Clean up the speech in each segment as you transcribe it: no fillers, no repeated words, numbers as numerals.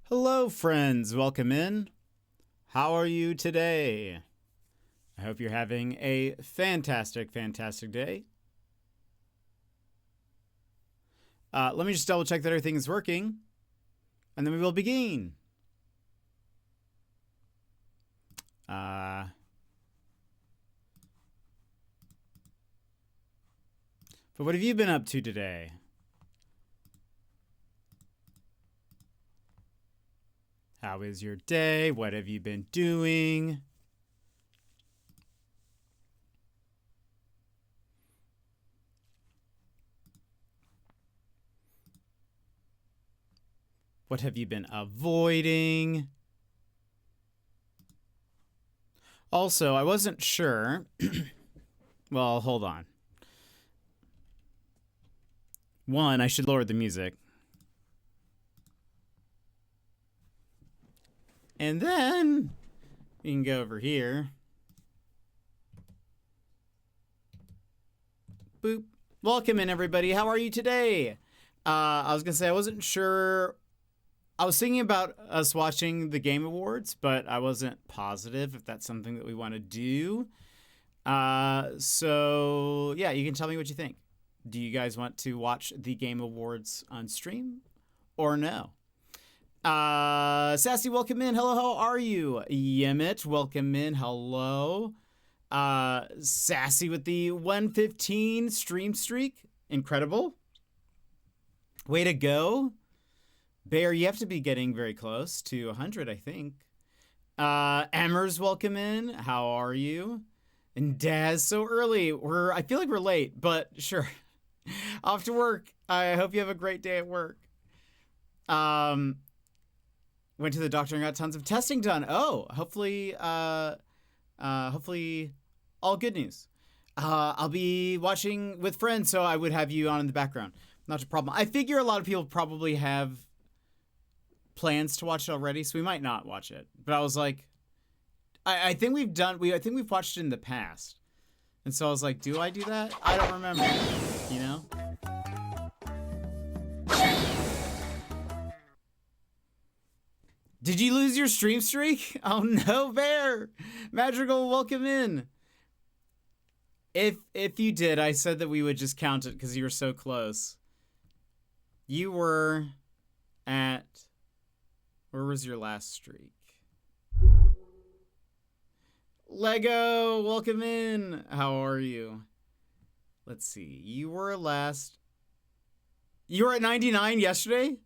Hello, friends. Welcome in. How are you today? I hope you're having a fantastic day. Let me just double check that everything is working, and then we will begin. But what have you been up to today? How is your day? What have you been doing? What have you been avoiding? Also, I wasn't sure. Well, hold on. One, I should lower the music. And then you can go over here. Boop. Welcome in, everybody. How are you today? I was going to say I wasn't sure. I was thinking about us watching the Game Awards, but I wasn't positive if that's something that we want to do. So, yeah, you can tell me what you think. Do you guys want to watch the Game Awards on stream or no? Sassy, welcome in. Hello, how are you? Yemit, welcome in. Hello. Sassy with the 115 stream streak. Incredible. Way to go. Bear, you have to be getting very close to 100, I think. Emmers, welcome in. How are you? And Daz, so early. I feel like we're late, but sure. Off to work. I hope you have a great day at work. Went to the doctor and got tons of testing done. Oh, hopefully all good news. I'll be watching with friends, so I would have you on in the background. Not a problem. I figure a lot of people probably have plans to watch it already, so we might not watch it. But I was like, I think we've watched it in the past. And so I was like, do I do that? I don't remember, you know? Did you lose your stream streak? Oh no, Bear! Madrigal, welcome in. If you did, I said that we would just count it because you were so close. You were at... Where was your last streak? Lego, welcome in. How are you? Let's see. You were at 99 yesterday?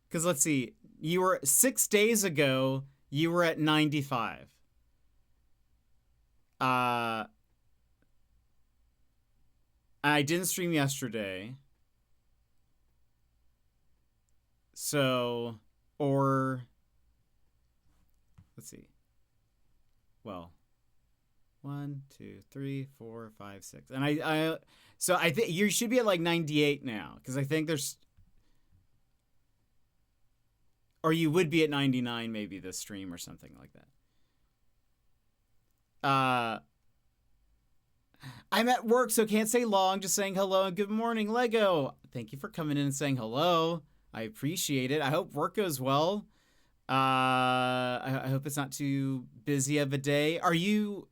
Because let's see. You were 6 days ago, you were at 95. I didn't stream yesterday. So, or let's see. Well, 1, 2, 3, 4, 5, 6. And so I think you should be at like 98 now, because I think there's, or you would be at 99 maybe this stream or something like that. I'm at work, so can't say long, just saying hello and good morning, Lego. Thank you for coming in and saying hello. I appreciate it. I hope work goes well. I hope it's not too busy of a day. Are you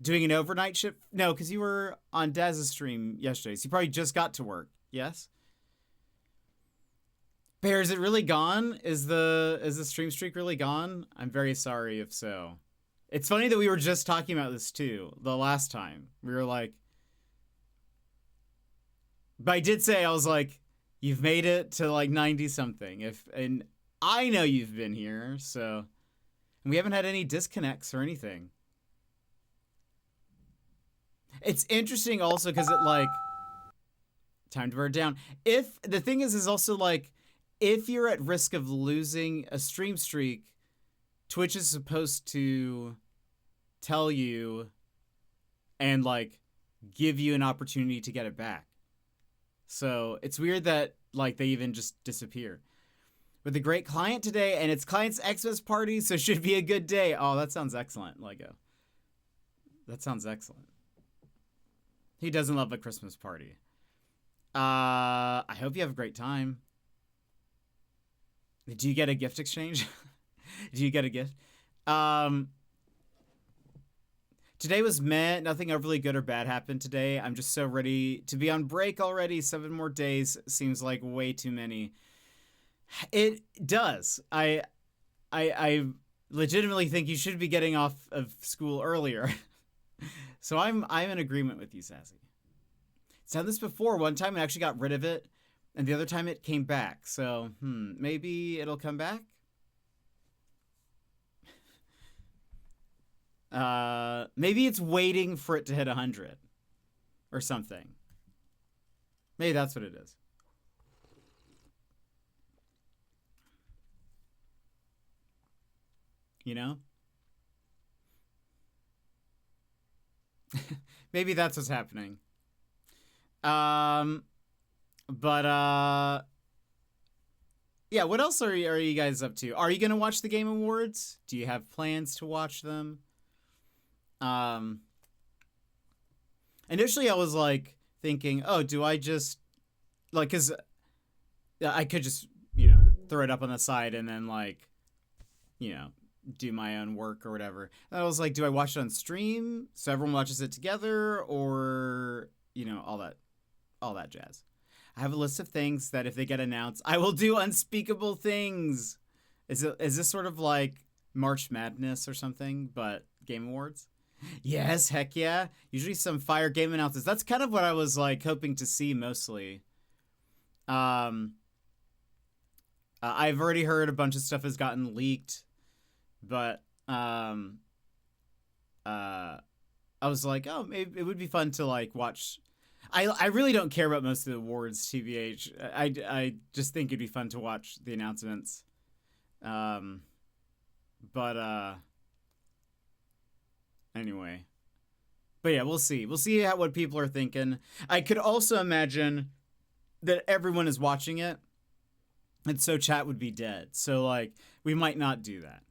doing an overnight shift? No, because you were on Daz's stream yesterday, so you probably just got to work. Yes? Bear, is it really gone? Is the stream streak really gone? I'm very sorry if so. It's funny that we were just talking about this too, the last time. We were like... But I did say, I was like, you've made it to like 90-something. And I know you've been here, so... And we haven't had any disconnects or anything. It's interesting also because it like... Time to burn down. If... The thing is also like... If you're at risk of losing a stream streak, Twitch is supposed to tell you and like give you an opportunity to get it back. So it's weird that like they even just disappear. With a great client today, and it's client's Xmas party, so should be a good day. Oh, that sounds excellent, Lego. That sounds excellent. He doesn't love a Christmas party. I hope you have a great time. Do you get a gift exchange? Do you get a gift? Um, Today was meh. Nothing overly good or bad happened today. I'm just so ready to be on break already. 7 more days seems like way too many. It does. I legitimately think you should be getting off of school earlier. So I'm in agreement with you, Sassy. It's done this before. One time it actually got rid of it, and the other time it came back. So, maybe it'll come back? Maybe it's waiting for it to hit 100 or something. Maybe that's what it is. You know? Maybe that's what's happening. Yeah, what else are you guys up to? Are you going to watch the Game Awards? Do you have plans to watch them? Initially I was like thinking, oh, do I just like, cause I could just, throw it up on the side and then like, do my own work or whatever. And I was like, do I watch it on stream so everyone watches it together, or, all that jazz. I have a list of things that if they get announced, I will do unspeakable things. Is this sort of like March Madness or something, but Game Awards? Yes, heck yeah. Usually some fire game announcements. That's kind of what I was like hoping to see mostly. I've already heard a bunch of stuff has gotten leaked, but I was like, oh, maybe it would be fun to like watch. I really don't care about most of the awards, TBH. I just think it'd be fun to watch the announcements. Anyway. But yeah, we'll see. We'll see what people are thinking. I could also imagine that everyone is watching it, and so chat would be dead. So, like, we might not do that.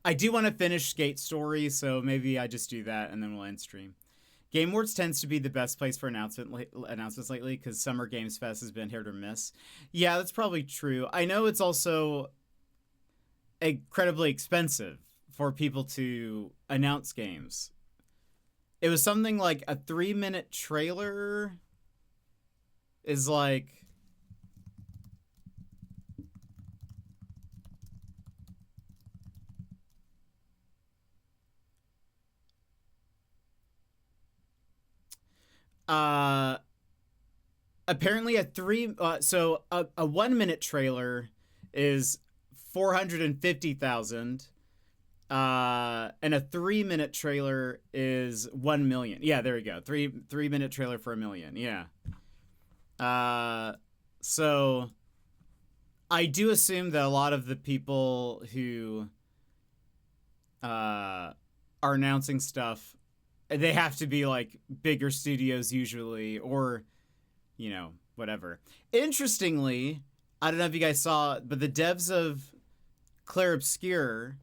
I do want to finish Skate Story, so maybe I just do that, and then we'll end stream. Game Awards tends to be the best place for announcements lately, because Summer Games Fest has been hit or miss. Yeah, that's probably true. I know it's also incredibly expensive for people to announce games. It was something like a 3-minute trailer is like... apparently a 1-minute trailer is 450,000. And a 3-minute trailer is 1 million. Yeah, there we go. 3-minute trailer for 1 million. Yeah. So I do assume that a lot of the people who are announcing stuff, they have to be like bigger studios usually, or whatever. Interestingly, I don't know if you guys saw, but the devs of Clair Obscur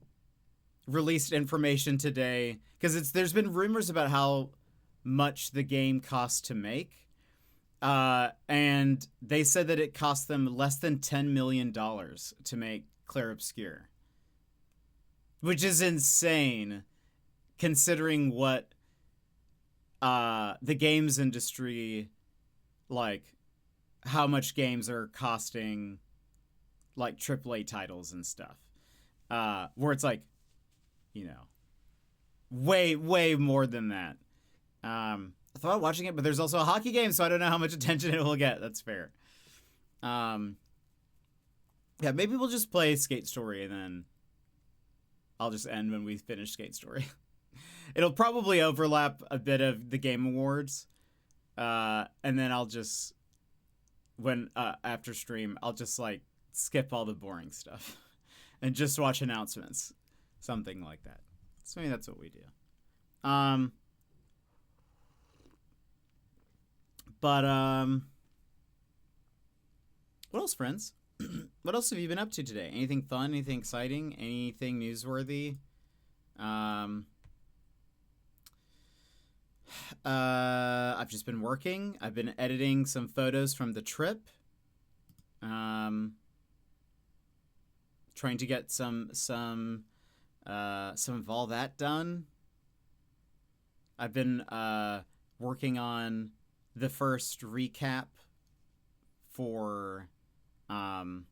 released information today, because there's been rumors about how much the game costs to make, and they said that it cost them less than $10 million to make Clair Obscur, which is insane considering what the games industry, like how much games are costing, like AAA titles and stuff, where it's like, way more than that. I thought watching it, but there's also a hockey game, so I don't know how much attention it will get. That's fair. Yeah, maybe we'll just play Skate Story, and then I'll just end when we finish Skate Story. It'll probably overlap a bit of the Game Awards, and then I'll just, after stream, I'll just like skip all the boring stuff and just watch announcements. Something like that. So maybe that's what we do. What else, friends? What else have you been up to today? Anything fun? Anything exciting? Anything newsworthy? I've just been working. I've been editing some photos from the trip. trying to get some of all that done. I've been working on the first recap for Patreon.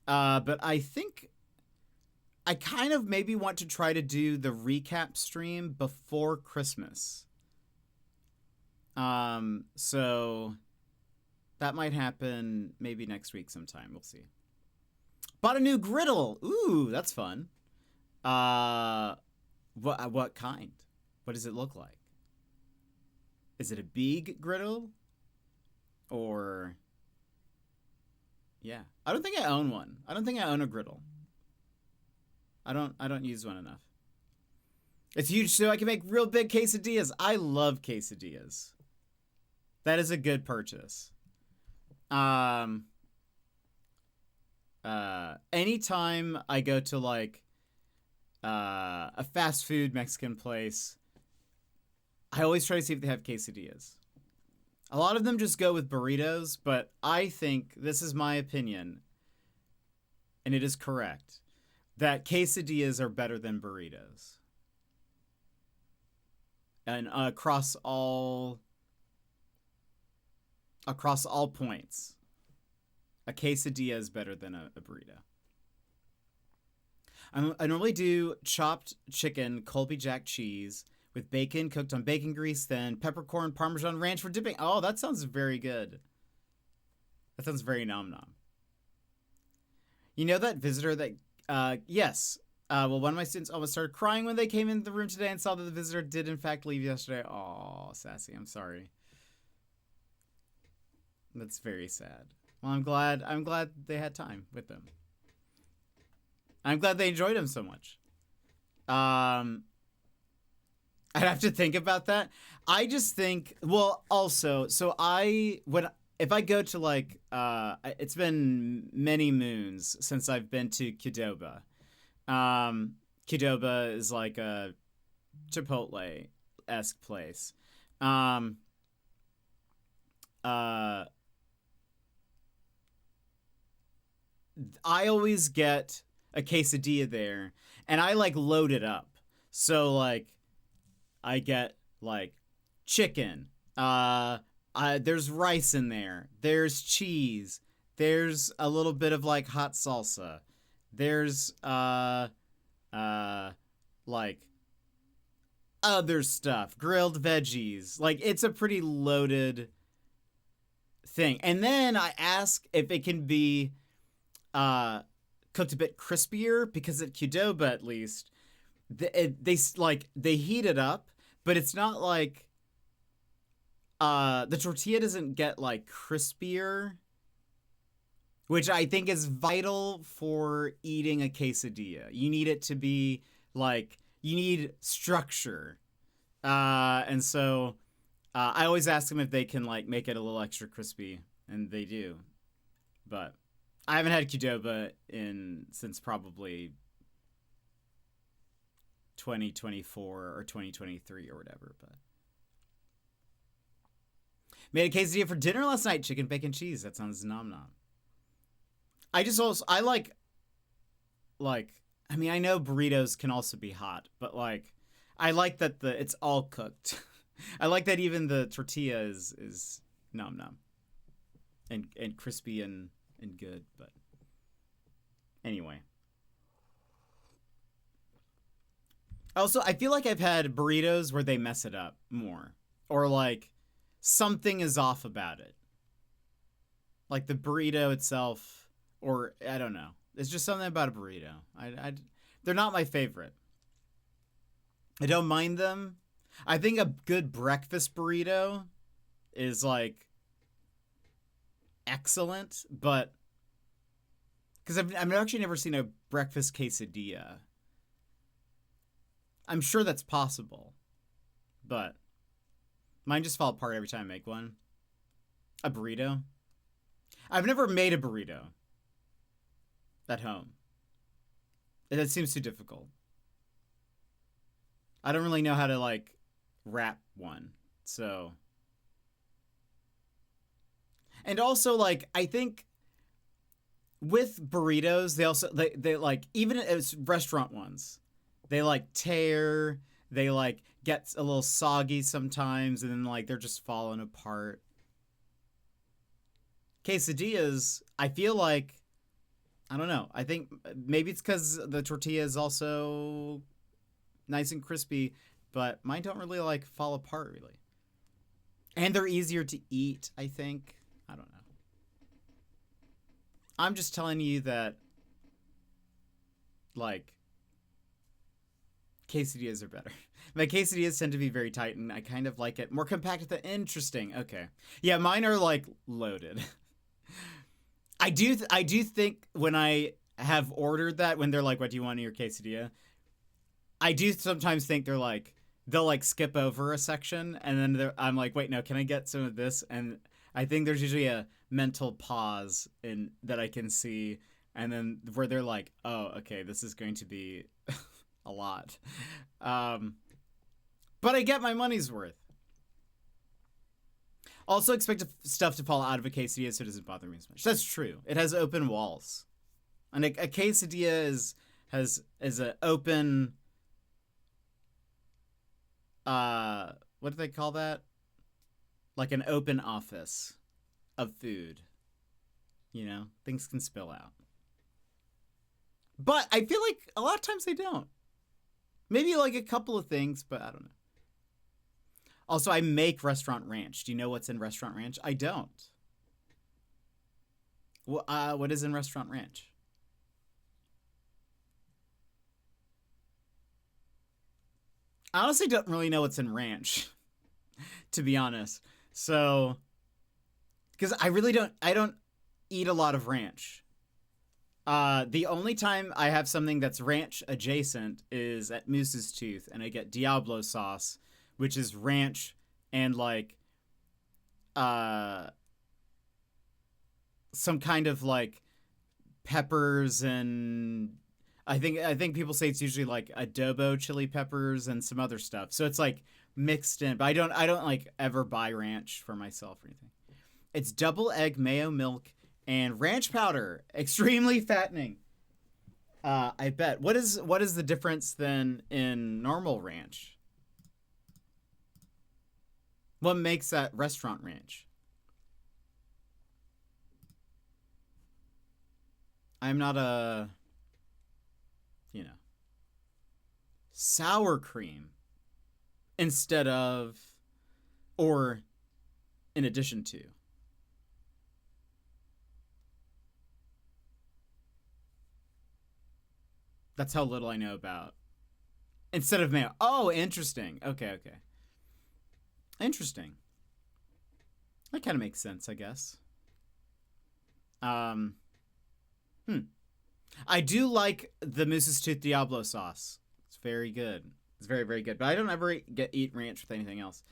But I think I kind of maybe want to try to do the recap stream before Christmas. So that might happen maybe next week sometime. We'll see. Bought a new griddle. Ooh, that's fun. What kind? What does it look like? Is it a big griddle? Or yeah, I don't think I own one. I don't think I own a griddle. I don't use one enough. It's huge, so I can make real big quesadillas. I love quesadillas. That is a good purchase. Anytime I go to like a fast food Mexican place, I always try to see if they have quesadillas. A lot of them just go with burritos, but I think, this is my opinion, and it is correct, that quesadillas are better than burritos. And across all points, a quesadilla is better than a burrito. I normally do chopped chicken, Colby Jack cheese, with bacon cooked on bacon grease, then peppercorn, Parmesan ranch for dipping. Oh, that sounds very good. That sounds very nom-nom. You know that visitor that, yes. Well, one of my students almost started crying when they came into the room today and saw that the visitor did in fact leave yesterday. Oh, sassy, I'm sorry. That's very sad. Well, I'm glad they had time with them. I'm glad they enjoyed him so much. I'd have to think about that. I just think, well, also, so if I go to like, it's been many moons since I've been to Qdoba. Qdoba is like a Chipotle-esque place. I always get a quesadilla there, and I like load it up. So like, I get like chicken. There's rice in there. There's cheese. There's a little bit of like hot salsa. There's like other stuff, grilled veggies. Like, it's a pretty loaded thing. And then I ask if it can be cooked a bit crispier, because at Qdoba, at least, they heat it up, but it's not like the tortilla doesn't get like crispier, which I think is vital for eating a quesadilla. You need it to be like, you need structure. And so I always ask them if they can like make it a little extra crispy, and they do. But I haven't had Qdoba since probably 2024 or 2023 or whatever. But made a quesadilla for dinner last night. Chicken, bacon, cheese. That sounds nom nom. I mean, I know burritos can also be hot, but like, I like that it's all cooked. I like that even the tortilla is nom nom and crispy and good. But anyway, also, I feel like I've had burritos where they mess it up more, or like something is off about it, like the burrito itself, or I don't know. It's just something about a burrito. They're not my favorite. I don't mind them. I think a good breakfast burrito is like excellent, but because I've actually never seen a breakfast quesadilla. I'm sure that's possible, but mine just fall apart every time I make one. A burrito? I've never made a burrito at home. That seems too difficult. I don't really know how to like wrap one, so. And also, like, I think with burritos, they like, even as restaurant ones, they like tear, they like get a little soggy sometimes, and then like they're just falling apart. Quesadillas, I feel like, I don't know. I think maybe it's because the tortilla is also nice and crispy, but mine don't really like fall apart really. And they're easier to eat, I think. I don't know. I'm just telling you that, like, quesadillas are better. My quesadillas tend to be very tight, and I kind of like it more compact. Interesting. Okay. Yeah, mine are like loaded. I do think when I have ordered that, when they're like, "What do you want in your quesadilla?" I do sometimes think they'll like skip over a section, and then I'm like, "Wait, no, can I get some of this?" And I think there's usually a mental pause in that I can see, and then where they're like, "Oh, okay, this is going to be a lot," but I get my money's worth. Also expect stuff to fall out of a quesadilla so it doesn't bother me as much. That's true. It has open walls. And a quesadilla is an open, what do they call that? Like an open office of food. You know, things can spill out. But I feel like a lot of times they don't. Maybe like a couple of things, but I don't know. Also, I make Restaurant Ranch. Do you know what's in Restaurant Ranch? I don't. What is in Restaurant Ranch? I honestly don't really know what's in Ranch, to be honest. So, because I don't eat a lot of ranch. The only time I have something that's ranch adjacent is at Moose's Tooth, and I get Diablo sauce, which is ranch and like some kind of like peppers, and I think people say it's usually like adobo chili peppers and some other stuff. So it's like mixed in, but I don't like ever buy ranch for myself or anything. It's double egg, mayo, milk, and ranch powder. Extremely fattening. I bet. What is the difference then in normal ranch? What makes that Restaurant Ranch? I'm not a, sour cream instead of, or in addition to. That's how little I know about. Instead of mayo. Oh, interesting. Okay. Interesting. That kind of makes sense, I guess. I do like the Moose's Tooth Diablo sauce. It's very good. It's very, very good. But I don't ever eat ranch with anything else.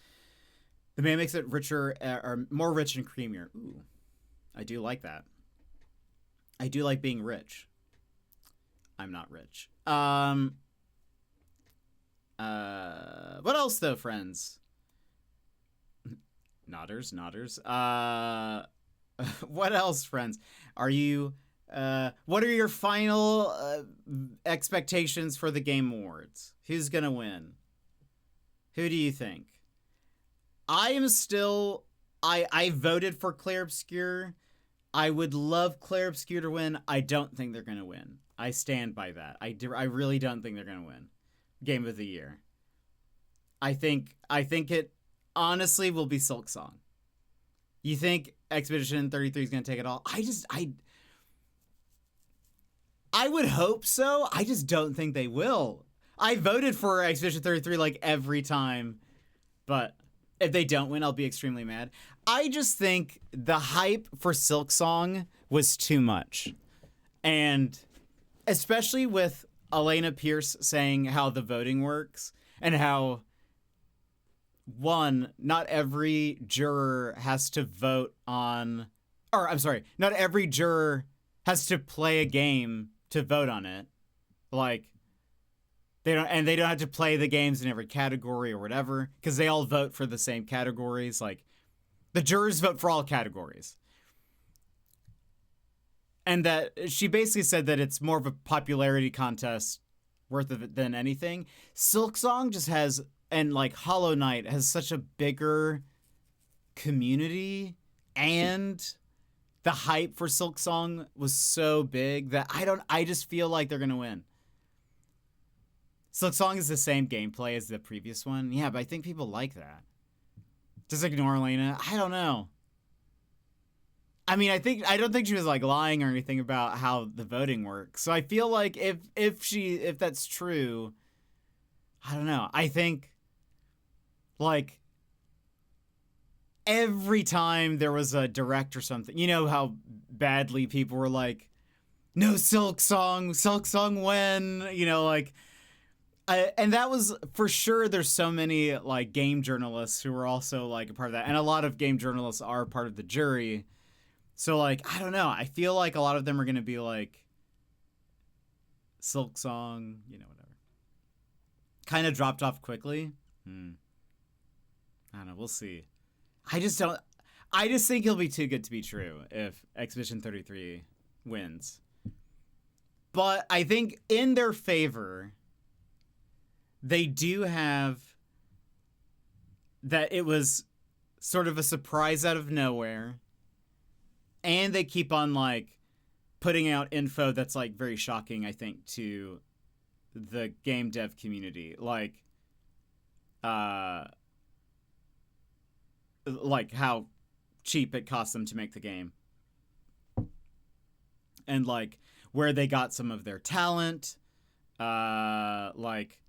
The mayo makes it richer, or more rich and creamier. Ooh, I do like that. I do like being rich. I'm not rich. What else though, friends? Nodders. What else, friends? Are you, what are your final expectations for the Game Awards? Who's gonna win? Who do you think? I am still, I voted for Clair Obscur. I would love Clair Obscur to win. I don't think they're gonna win. I stand by that. I really don't think they're gonna win Game of the Year. I think it honestly will be Silksong. You think Expedition 33 is gonna take it all? I would hope so. I just don't think they will. I voted for Expedition 33 like every time, but if they don't win, I'll be extremely mad. I just think the hype for Silksong was too much. And especially with Elena Pierce saying how the voting works and how, one, not every juror has to vote on, or I'm sorry, not every juror has to play a game to vote on it. Like, they don't have to play the games in every category or whatever, because they all vote for the same categories. Like, the jurors vote for all categories. And that she basically said that it's more of a popularity contest worth of it than anything. Silksong just has, and like Hollow Knight has such a bigger community, and the hype for Silksong was so big that I just feel like they're gonna win. Silksong is the same gameplay as the previous one. Yeah, but I think people like that. Just ignore Elena. I don't know. I mean, I don't think she was like lying or anything about how the voting works. So I feel like if that's true, I don't know. I think like every time there was a direct or something, you know how badly people were like, no Silksong when, you know, like, and that was for sure. There's so many like game journalists who were also like a part of that. And a lot of game journalists are part of the jury. So, like, I don't know. I feel like a lot of them are going to be, like, Silksong, you know, whatever. Kind of dropped off quickly. I don't know. We'll see. I just think he'll be too good to be true if Expedition 33 wins. But I think in their favor, they do have that it was sort of a surprise out of nowhere. And they keep on, like, putting out info that's, like, very shocking, I think, to the game dev community. Like how cheap it cost them to make the game. And, like, where they got some of their talent. Like,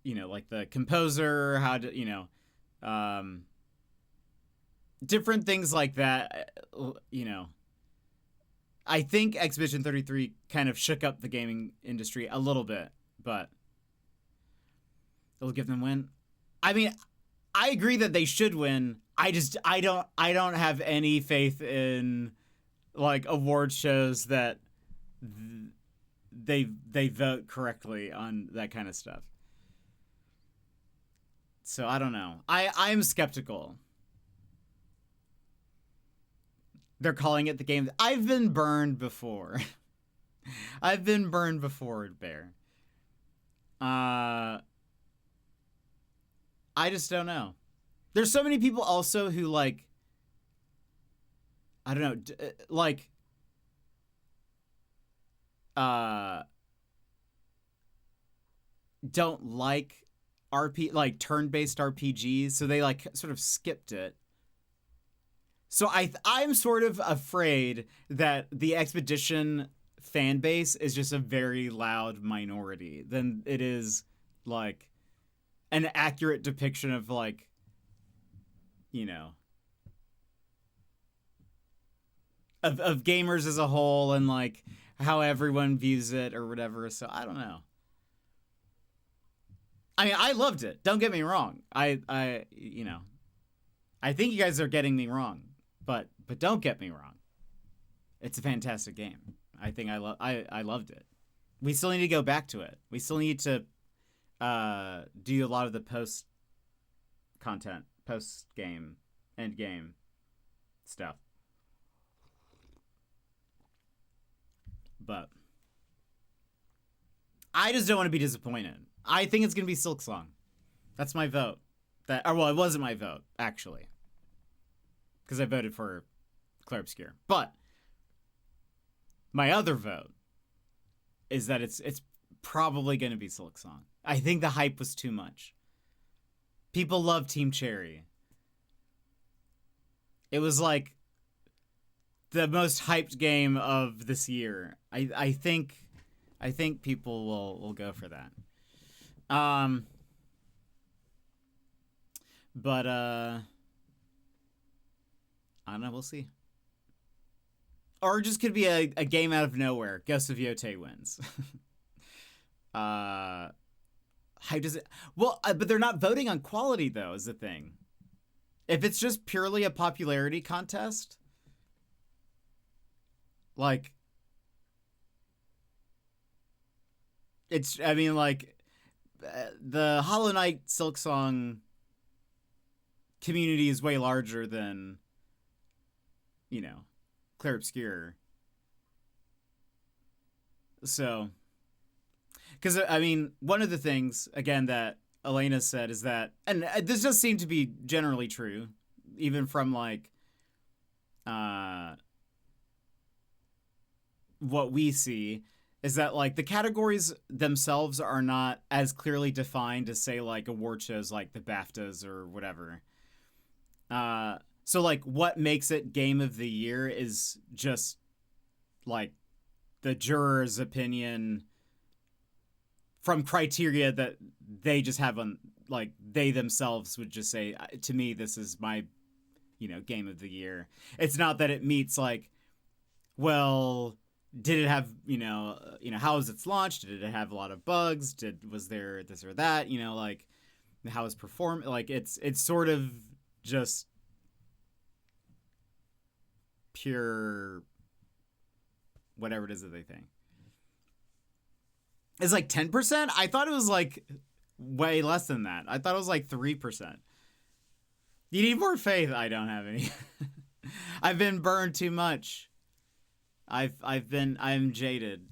you know, like the composer, how to, you know, different things like that, you know. I think Expedition 33 kind of shook up the gaming industry a little bit, but it'll give them win. I mean, I agree that they should win. I don't have any faith in like award shows that they vote correctly on that kind of stuff. So I don't know. I'm skeptical. They're calling it the game. I've been burned before. I've been burned before, Bear. I just don't know. There's so many people also who like, I don't know, like, don't like turn-based RPGs, so they like sort of skipped it. So I'm sort of afraid that the Expedition fan base is just a very loud minority than it is like an accurate depiction of like, you know, of gamers as a whole and like how everyone views it or whatever. So I don't know. I mean, I loved it. Don't get me wrong. I you know, I think you guys are getting me wrong. But don't get me wrong. It's a fantastic game. I think I loved it. We still need to go back to it. We still need to do a lot of the post content, post game, end game stuff. But I just don't want to be disappointed. I think it's gonna be Silksong. That's my vote. It wasn't my vote actually, because I voted for Clair Obscur. But my other vote is that it's probably going to be Silksong. I think the hype was too much. People love Team Cherry. It was like the most hyped game of this year. I think people will go for that. But I don't know. We'll see. Or it just could be a game out of nowhere. Ghost of Yotei wins. How does it? Well, but they're not voting on quality though. Is the thing. If it's just purely a popularity contest, like it's. I mean, like the Hollow Knight Silksong community is way larger than, you know, Clair Obscur. So, because I mean, one of the things again that Elena said is that, and this does seem to be generally true, even from like what we see, is that like the categories themselves are not as clearly defined as say like award shows like the BAFTAs or whatever. So like what makes it game of the year is just like the juror's opinion from criteria that they just have on, like they themselves would just say, to me, this is my, game of the year. It's not that it meets like, well, did it have, how was its launched? Did it have a lot of bugs? Was there this or that? Like how is perform? Like it's sort of just pure whatever it is that they think. It's like 10%? I thought it was like way less than that. I thought it was like 3%. You need more faith. I don't have any. I've been burned too much. I'm jaded.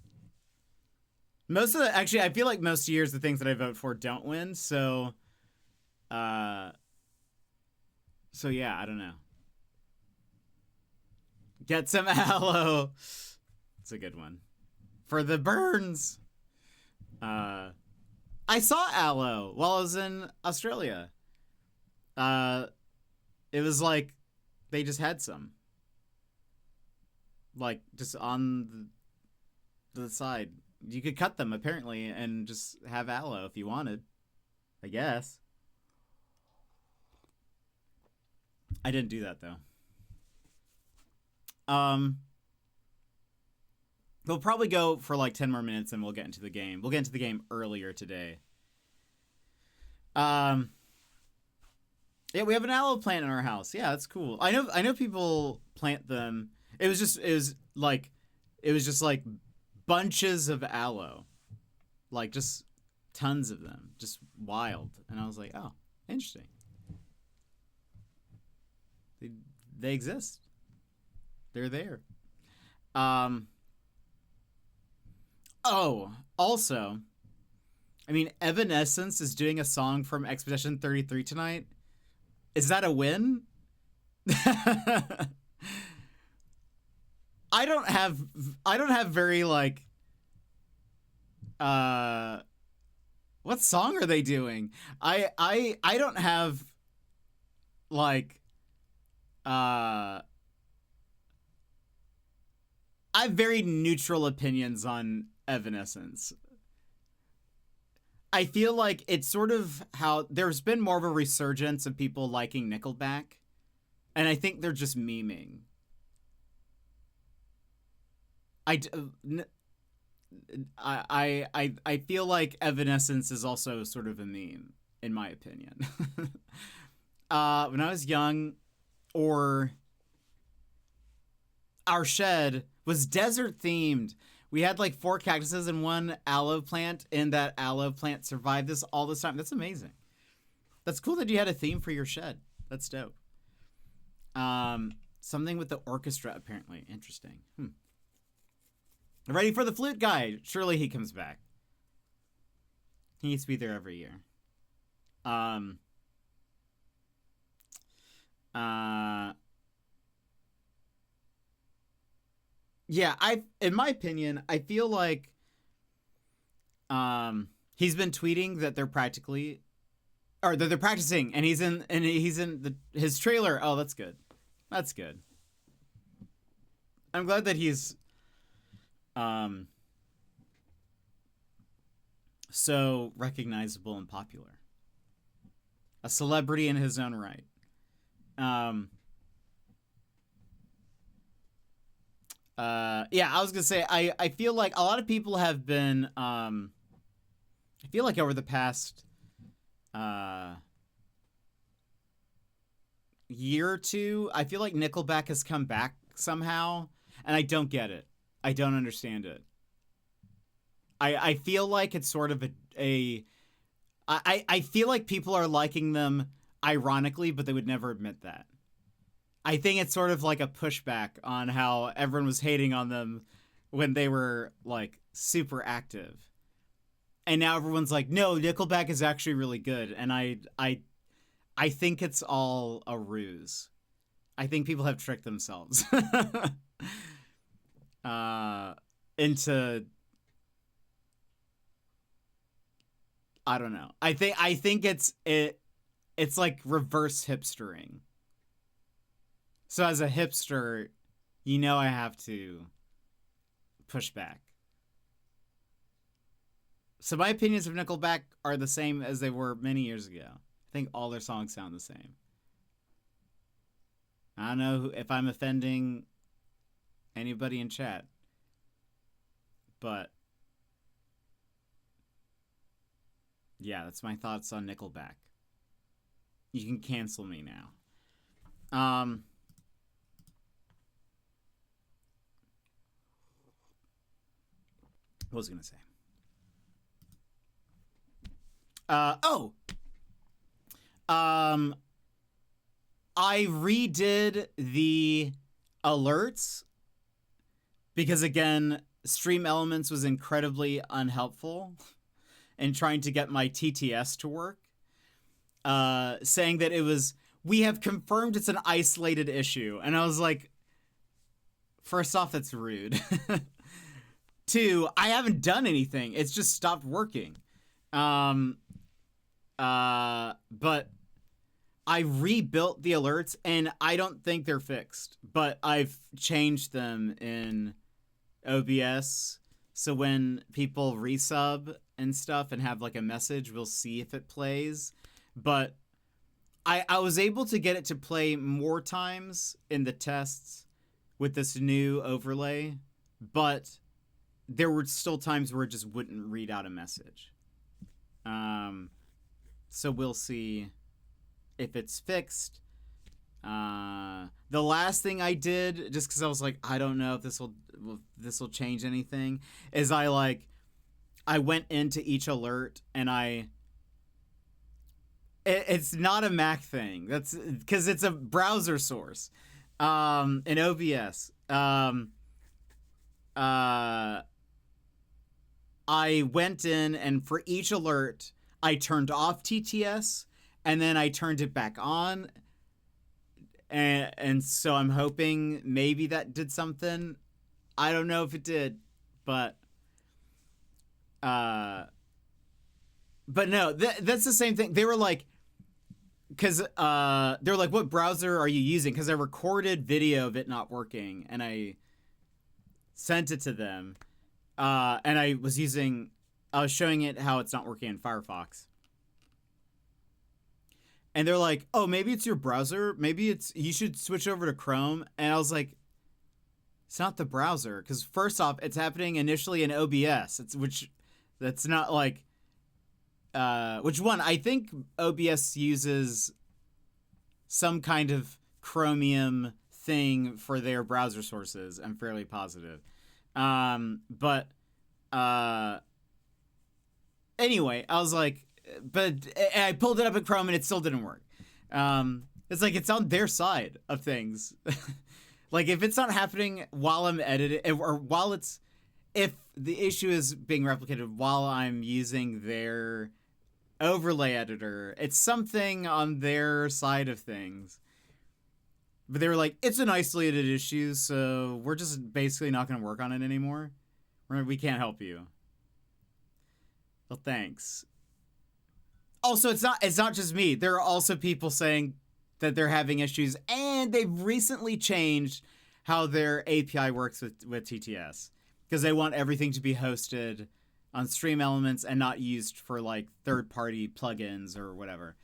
Actually, I feel like most years the things that I vote for don't win, so yeah, I don't know. Get some aloe. It's a good one. For the burns. I saw aloe while I was in Australia. It was like they just had some. Like just on the side. You could cut them apparently and just have aloe if you wanted. I guess. I didn't do that though. We'll probably go for like 10 more minutes and we'll get into the game. We'll get into the game earlier today. Yeah, we have an aloe plant in our house. Yeah, that's cool. I know people plant them. It was just like bunches of aloe. Like just tons of them. Just wild. And I was like, "Oh, interesting." They exist. They're there. Oh, also, I mean, Evanescence is doing a song from Expedition 33 tonight. Is that a win? I don't have very like what song are they doing? I don't have like I have very neutral opinions on Evanescence. I feel like it's sort of how there's been more of a resurgence of people liking Nickelback, and I think they're just memeing. I feel like Evanescence is also sort of a meme, in my opinion. When I was young, or our shed was desert themed. We had like 4 cactuses and 1 aloe plant, and that aloe plant survived all this time. That's amazing. That's cool that you had a theme for your shed. That's dope. Something with the orchestra, apparently. Interesting. Ready for the flute guy. Surely he comes back. He needs to be there every year. Yeah, in my opinion, I feel like he's been tweeting that they're practicing, and he's in his trailer. Oh, that's good. That's good. I'm glad that he's so recognizable and popular. A celebrity in his own right. Yeah, I was gonna say I feel like a lot of people have been I feel like over the past year or two, I feel like Nickelback has come back somehow, and I don't get it. I don't understand it. I feel like it's sort of I feel like people are liking them ironically, but they would never admit that. I think it's sort of like a pushback on how everyone was hating on them when they were like super active. And now everyone's like, no, Nickelback is actually really good. And I think it's all a ruse. I think people have tricked themselves into, I don't know. I think it's like reverse hipstering. So as a hipster, you know I have to push back. So my opinions of Nickelback are the same as they were many years ago. I think all their songs sound the same. I don't know if I'm offending anybody in chat, but yeah, that's my thoughts on Nickelback. You can cancel me now. What was I gonna say? I redid the alerts because, again, Stream Elements was incredibly unhelpful in trying to get my TTS to work. Saying that we have confirmed it's an isolated issue. And I was like, first off, that's rude. Two, I haven't done anything. It's just stopped working. But I rebuilt the alerts, and I don't think they're fixed. But I've changed them in OBS, so when people resub and stuff and have like a message, we'll see if it plays. But I was able to get it to play more times in the tests with this new overlay, but there were still times where it just wouldn't read out a message. So we'll see if it's fixed. The last thing I did, just because I was like, I don't know if this will change anything, is I went into each alert and it's not a Mac thing. That's because it's a browser source. In OBS. I went in, and for each alert, I turned off TTS, and then I turned it back on. And so I'm hoping maybe that did something. I don't know if it did, but no, that's the same thing. They were like, because they were like, what browser are you using? Because I recorded video of it not working, and I sent it to them. And I was showing it how it's not working in Firefox. And they're like, oh, maybe it's your browser. Maybe you should switch over to Chrome. And I was like, it's not the browser. Because first off, it's happening initially in OBS. That's not like, which one? I think OBS uses some kind of Chromium thing for their browser sources. I'm fairly positive. But anyway, I was like, but I pulled it up in Chrome and it still didn't work. It's like, it's on their side of things. Like, if it's not happening while I'm editing, or if the issue is being replicated while I'm using their overlay editor, it's something on their side of things. But they were like, it's an isolated issue, so we're just basically not going to work on it anymore. We can't help you. Well, thanks. Also, it's not just me. There are also people saying that they're having issues, and they've recently changed how their API works with TTS, because they want everything to be hosted on Stream Elements and not used for like third-party plugins or whatever.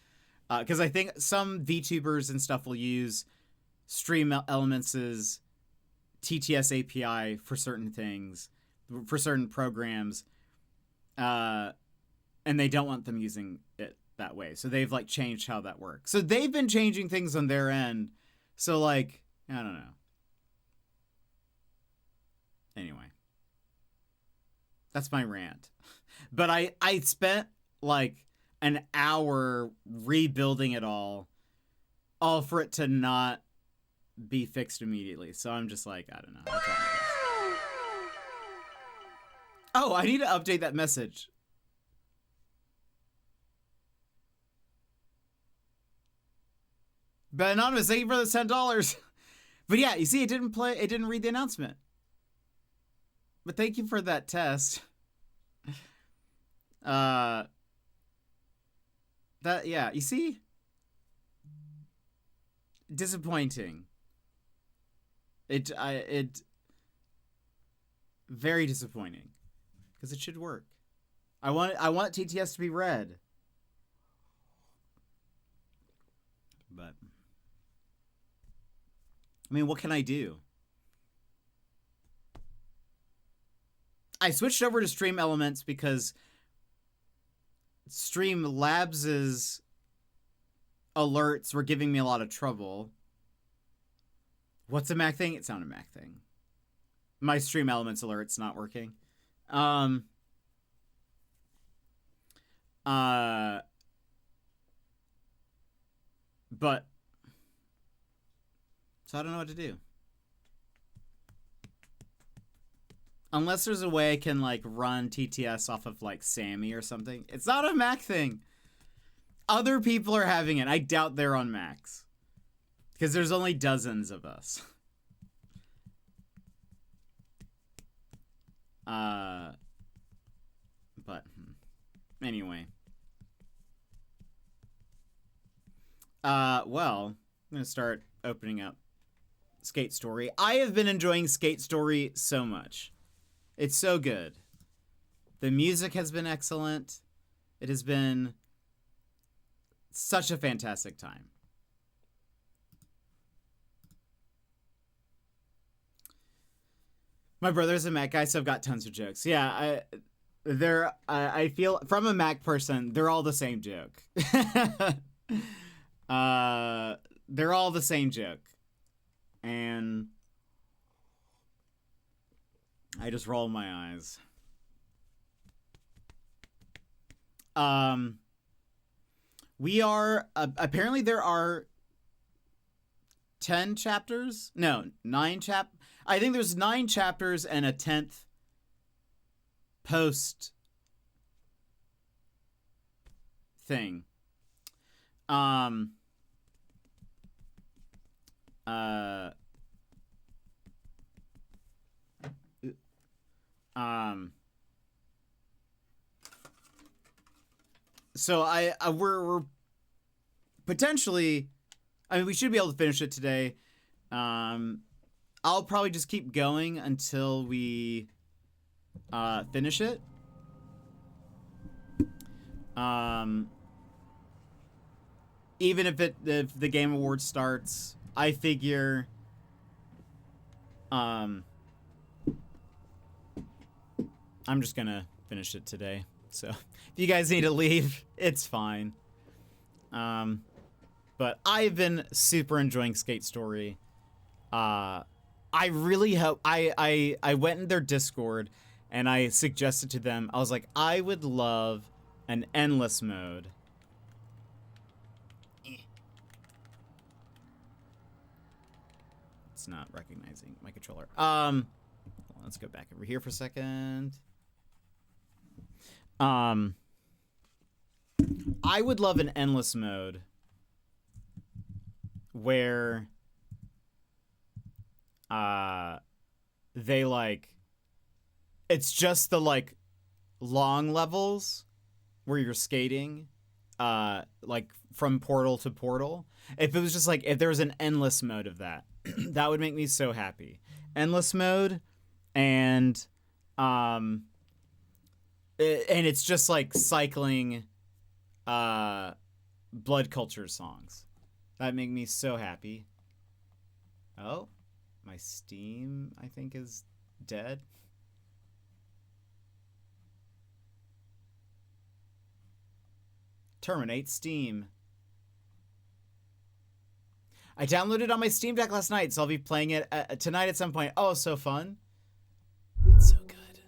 Because I think some VTubers and stuff will use Stream Elements' TTS API for certain things, for certain programs, and they don't want them using it that way. So they've like changed how that works. So they've been changing things on their end. So like, I don't know. Anyway, that's my rant. But I spent like an hour rebuilding it all for it to not be fixed immediately. So I'm just like, I don't know. Oh, I need to update that message. But Anonymous, thank you for the $10. But yeah, you see, it didn't read the announcement. But thank you for that test. Yeah, you see? Disappointing. Very disappointing. Because it should work. I want TTS to be red. But I mean, what can I do? I switched over to Stream Elements because Streamlabs' alerts were giving me a lot of trouble. What's a Mac thing? It's not a Mac thing. My Stream Elements alert's not working. But so I don't know what to do. Unless there's a way I can like run TTS off of like Sammy or something. It's not a Mac thing. Other people are having it. I doubt they're on Macs. Because there's only dozens of us. But anyway. Well, I'm gonna start opening up Skate Story. I have been enjoying Skate Story so much. It's so good. The music has been excellent. It has been such a fantastic time. My brother's a Mac guy, so I've got tons of jokes. Yeah, I feel from a Mac person, they're all the same joke. They're all the same joke. And I just roll my eyes. We are apparently there are 10 chapters. No, 9 I think there's 9 chapters and a 10th post thing. So we're potentially, I mean, we should be able to finish it today. I'll probably just keep going until we finish it. Even if the Game Awards starts, I figure I'm just gonna finish it today. So if you guys need to leave, it's fine. But I've been super enjoying Skate Story. I really hope I went in their Discord and I suggested to them, I was like, I would love an endless mode. It's not recognizing my controller. Let's go back over here for a second. I would love an endless mode where they like, it's just the like long levels where you're skating like from portal to portal. If it was just like, if there was an endless mode of that, that would make me so happy. Endless mode, and it's just like cycling blood culture songs. That'd make me so happy. Oh, my Steam, I think, is dead. Terminate Steam. I downloaded it on my Steam Deck last night, so I'll be playing it tonight at some point. Oh, so fun. It's so good.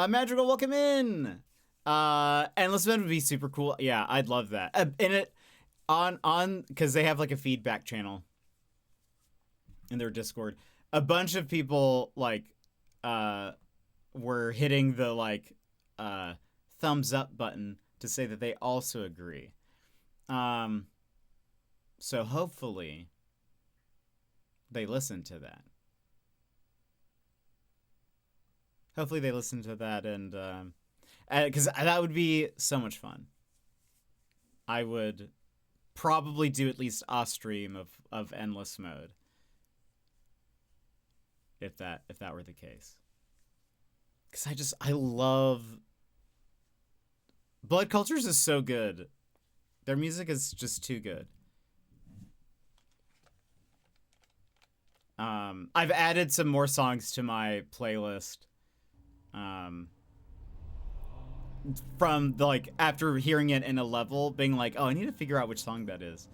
Madrigal, welcome in. Endless Mode would be super cool. Yeah, I'd love that. And it on because they have like a feedback channel in their Discord. A bunch of people like were hitting the like thumbs up button to say that they also agree. So hopefully they listen to that. Hopefully they listen to that, and because that would be so much fun. I would probably do at least a stream of endless mode if that were the case. Because I love Blood Cultures is so good. Their music is just too good. I've added some more songs to my playlist. From the, like, after hearing it in a level, being like, oh, I need to figure out which song that is.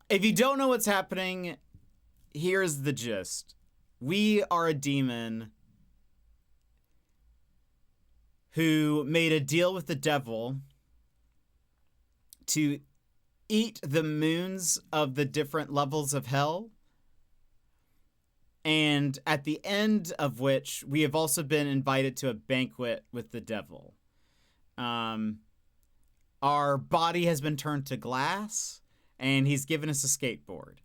If you don't know what's happening, here's the gist. We are a demon who made a deal with the devil to eat the moons of the different levels of hell, and at the end of which we have also been invited to a banquet with the devil. Our body has been turned to glass, and he's given us a skateboard.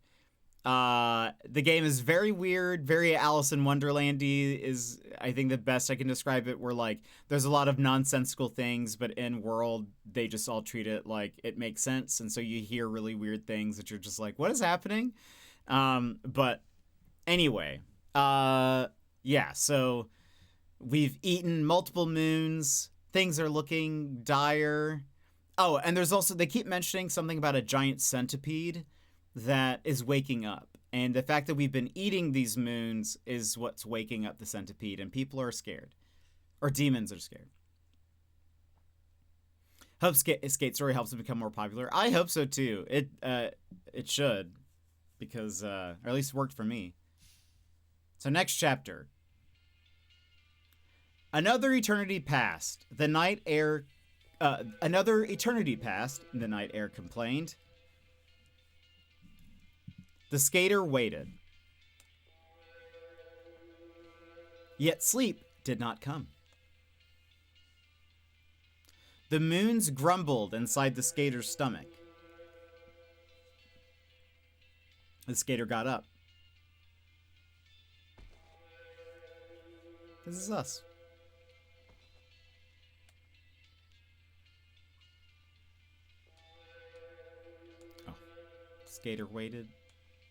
The game is very weird, very Alice in Wonderlandy is, I think, the best I can describe it, where, like, there's a lot of nonsensical things, but in world, they just all treat it like it makes sense, and so you hear really weird things that you're just like, what is happening? But anyway, yeah, so we've eaten multiple moons, things are looking dire. Oh, and there's also, they keep mentioning something about a giant centipede that is waking up. And the fact that we've been eating these moons is what's waking up the centipede, and people are scared. Or demons are scared. Hope Skate Story helps it become more popular. I hope so too. It should. Because, or at least worked for me. So next chapter. Another eternity passed. Another eternity passed, the night air complained. The skater waited. Yet sleep did not come. The moons grumbled inside the skater's stomach. The skater got up. This is us. Oh. Skater waited.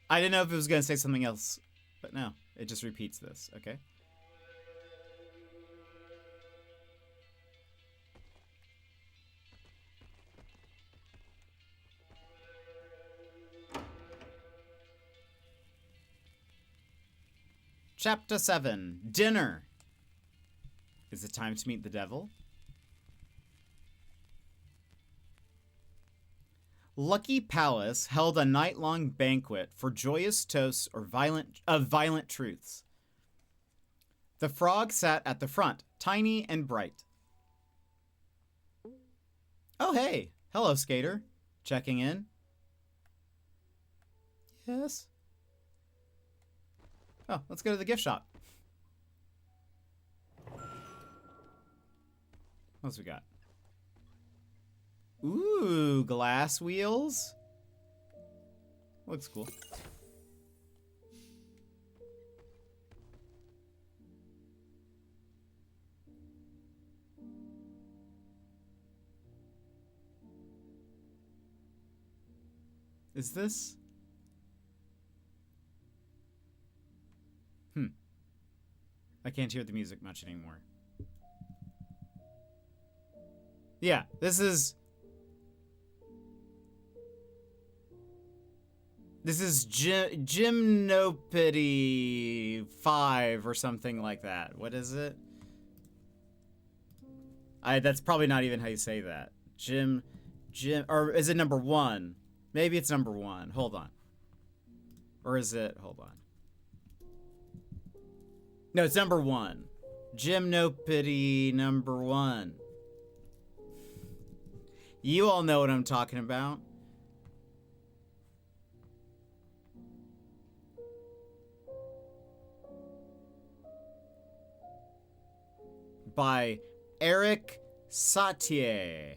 I didn't know if it was going to say something else, but no, it just repeats this, okay? Chapter 7, Dinner. Is it time to meet the devil? Lucky Palace held a night-long banquet for joyous toasts or violent truths. The frog sat at the front, tiny and bright. Oh, hey. Hello, skater. Checking in. Yes. Oh, let's go to the gift shop. What else we got? Ooh, glass wheels. Looks cool. Is this? I can't hear the music much anymore. Yeah, this is Gymnopedy 5 or something like that. What is it? That's probably not even how you say that. Or is it number 1? Maybe it's number 1. Hold on. Or is it, hold on. No, it's number 1. Gymnopedy number 1. You all know what I'm talking about. by Eric Satie.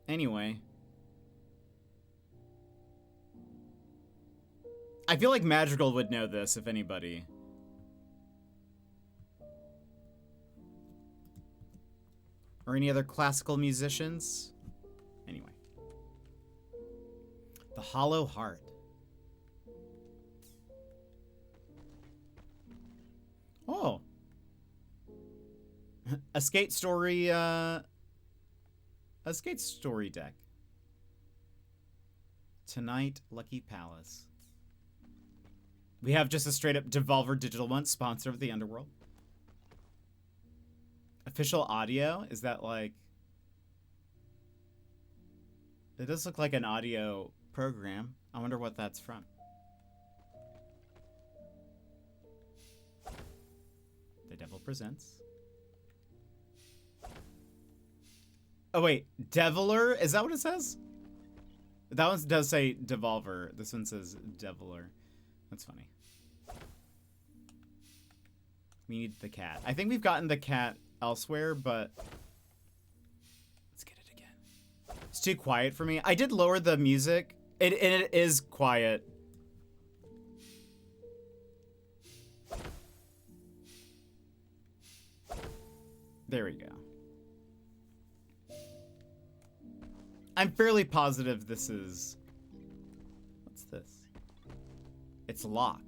Anyway. I feel like Madrigal would know this, if anybody. Or any other classical musicians? Anyway. The Hollow Heart. Oh. A skate story deck. Tonight, Lucky Palace. We have just a straight up Devolver Digital one, sponsor of the Underworld. Official audio? Is that like... It does look like an audio program. I wonder what that's from. The Devil Presents. Oh wait, Deviler? Is that what it says? That one does say Devolver. This one says Deviler. That's funny. We need the cat. I think we've gotten the cat elsewhere, but let's get it again. It's too quiet for me. I did lower the music. It is quiet. There we go. I'm fairly positive this is... What's this? It's locked.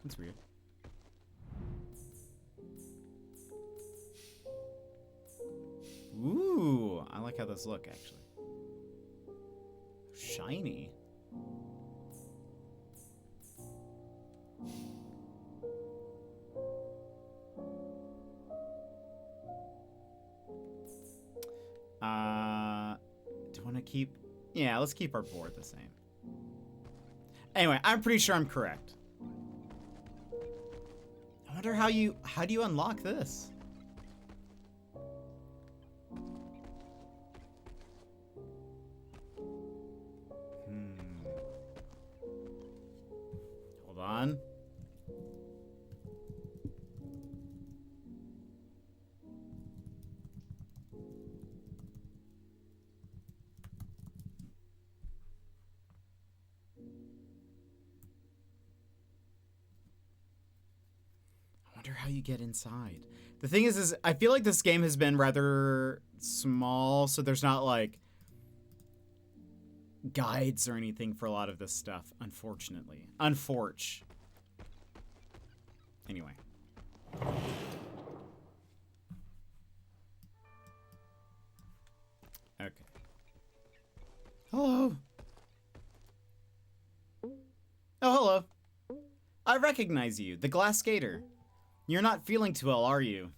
That's weird. Ooh, I like how those look, actually. Shiny. Do you want to keep... Yeah, let's keep our board the same. Anyway, I'm pretty sure I'm correct. I wonder how do you unlock this? Hold on. How you get inside. The thing is I feel like this game has been rather small, so there's not like guides or anything for a lot of this stuff, unfortunately. Anyway. Okay. Hello. Oh, hello. I recognize you, the Glass Skater. You're not feeling too well, are you?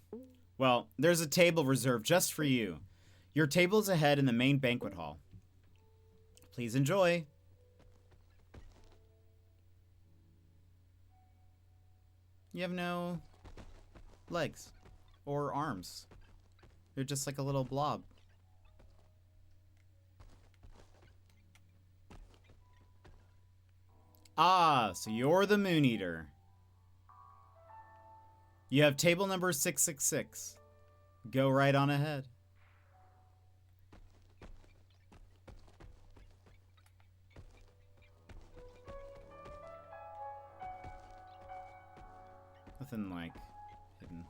Well, there's a table reserved just for you. Your table is ahead in the main banquet hall. Please enjoy. You have no legs or arms. You're just like a little blob. Ah, so you're the Moon Eater. You have table number 666. Go right on ahead. Nothing like hidden.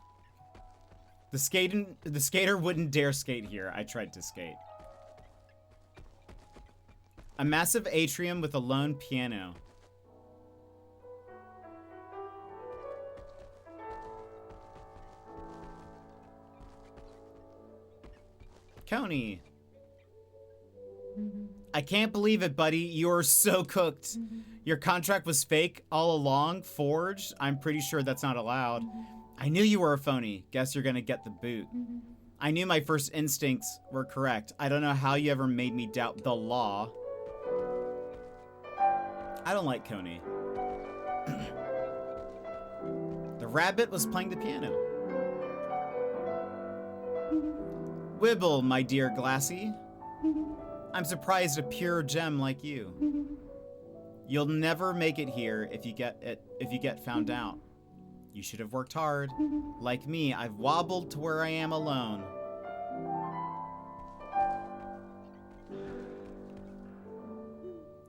The skater wouldn't dare skate here. I tried to skate. A massive atrium with a lone piano. Coney. I can't believe it, buddy. You're so cooked. Your contract was fake all along, forged. I'm pretty sure that's not allowed. I knew you were a phony. Guess you're gonna get the boot. I knew my first instincts were correct. I don't know how you ever made me doubt the law. I don't like Coney. The rabbit was playing the piano. Wibble, my dear Glassy. I'm surprised a pure gem like you. You'll never make it here if you get found out. You should have worked hard. Like me, I've wobbled to where I am alone.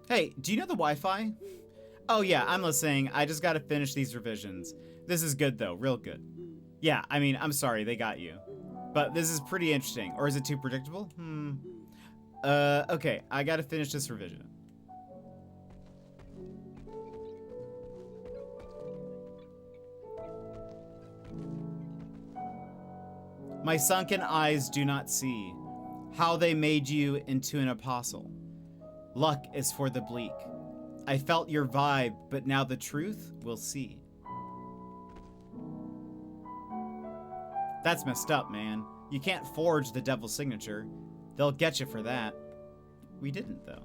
Hey, do you know the Wi-Fi? Oh yeah, I'm listening. I just gotta finish these revisions. This is good though, real good. Yeah, I mean, I'm sorry, they got you. But this is pretty interesting. Or is it too predictable? Okay, I gotta finish this revision. My sunken eyes do not see how they made you into an apostle. Luck is for the bleak. I felt your vibe, but now the truth we'll see. That's messed up, man. You can't forge the devil's signature. They'll get you for that. We didn't, though.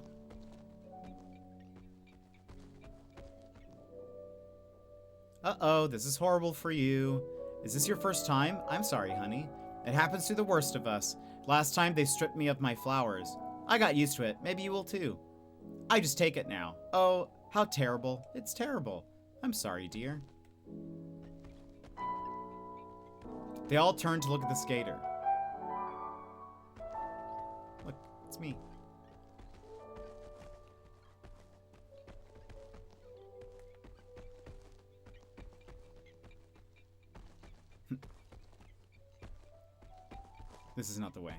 Uh-oh, this is horrible for you. Is this your first time? I'm sorry, honey. It happens to the worst of us. Last time they stripped me of my flowers. I got used to it. Maybe you will too. I just take it now. Oh, how terrible. It's terrible. I'm sorry, dear. They all turn to look at the skater. Look, it's me. This is not the way.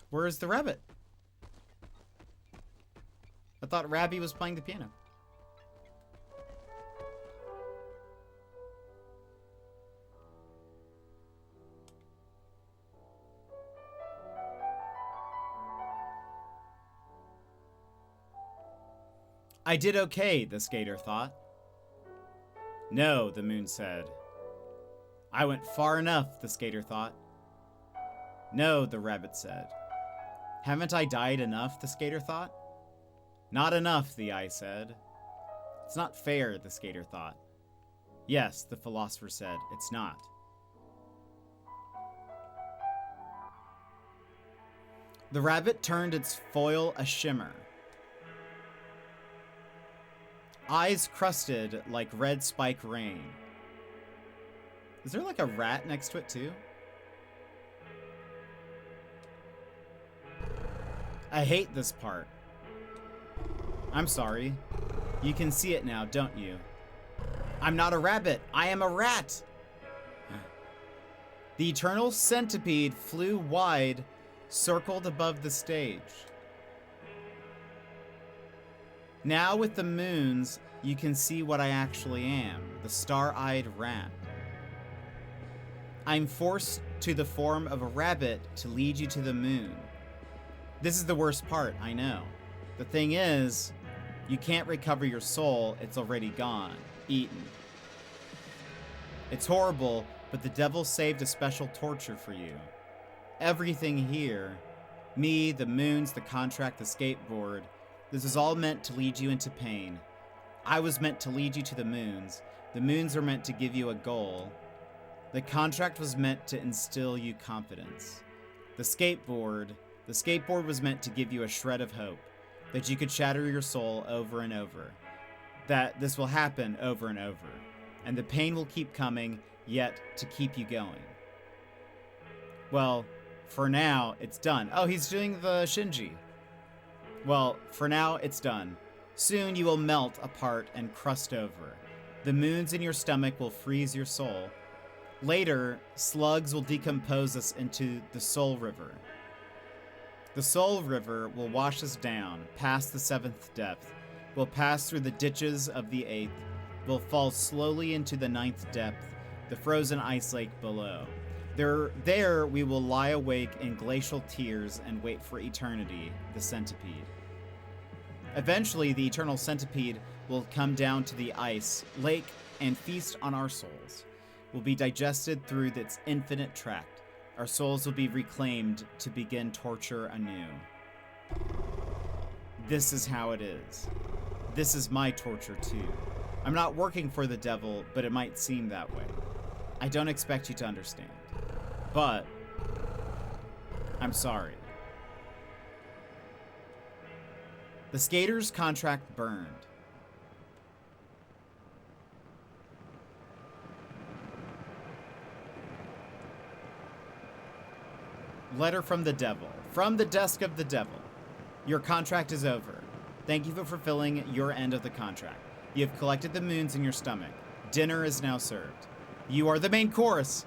Where is the rabbit? I thought Rabby was playing the piano. I did okay, the skater thought. No, the moon said. I went far enough, the skater thought. No, the rabbit said. Haven't I died enough, the skater thought. Not enough, the eye said. It's not fair, the skater thought. Yes, the philosopher said, it's not. The rabbit turned its foil a shimmer. Eyes crusted like red spike rain. Is there like a rat next to it too? I hate this part. I'm sorry. You can see it now, don't you? I'm not a rabbit. I am a rat. The eternal centipede flew wide, circled above the stage. Now with the moons, you can see what I actually am, the star-eyed rat. I'm forced to the form of a rabbit to lead you to the moon. This is the worst part, I know. The thing is, you can't recover your soul, it's already gone, eaten. It's horrible, but the devil saved a special torture for you. Everything here, me, the moons, the contract, the skateboard, this is all meant to lead you into pain. I was meant to lead you to the moons. The moons are meant to give you a goal. The contract was meant to instill you confidence. The skateboard was meant to give you a shred of hope, that you could shatter your soul over and over, that this will happen over and over, and the pain will keep coming, yet to keep you going. Well, for now, it's done. Oh, he's doing the Shinji. Well, for now, it's done. Soon you will melt apart and crust over. The moons in your stomach will freeze your soul. Later, slugs will decompose us into the Soul River. The Soul River will wash us down, past the 7th depth. We'll pass through the ditches of the 8th. We'll fall slowly into the 9th depth, the frozen ice lake below. There we will lie awake in glacial tears and wait for eternity, the centipede. Eventually, the eternal centipede will come down to the ice lake and feast on our souls. We'll be digested through its infinite tract. Our souls will be reclaimed to begin torture anew. This is how it is. this is my torture too. I'm not working for the devil, but it might seem that way. I don't expect you to understand. But I'm sorry. The skater's contract burned. Letter from the devil. From the desk of the devil. Your contract is over. Thank you for fulfilling your end of the contract. You have collected the moons in your stomach. Dinner is now served. You are the main course.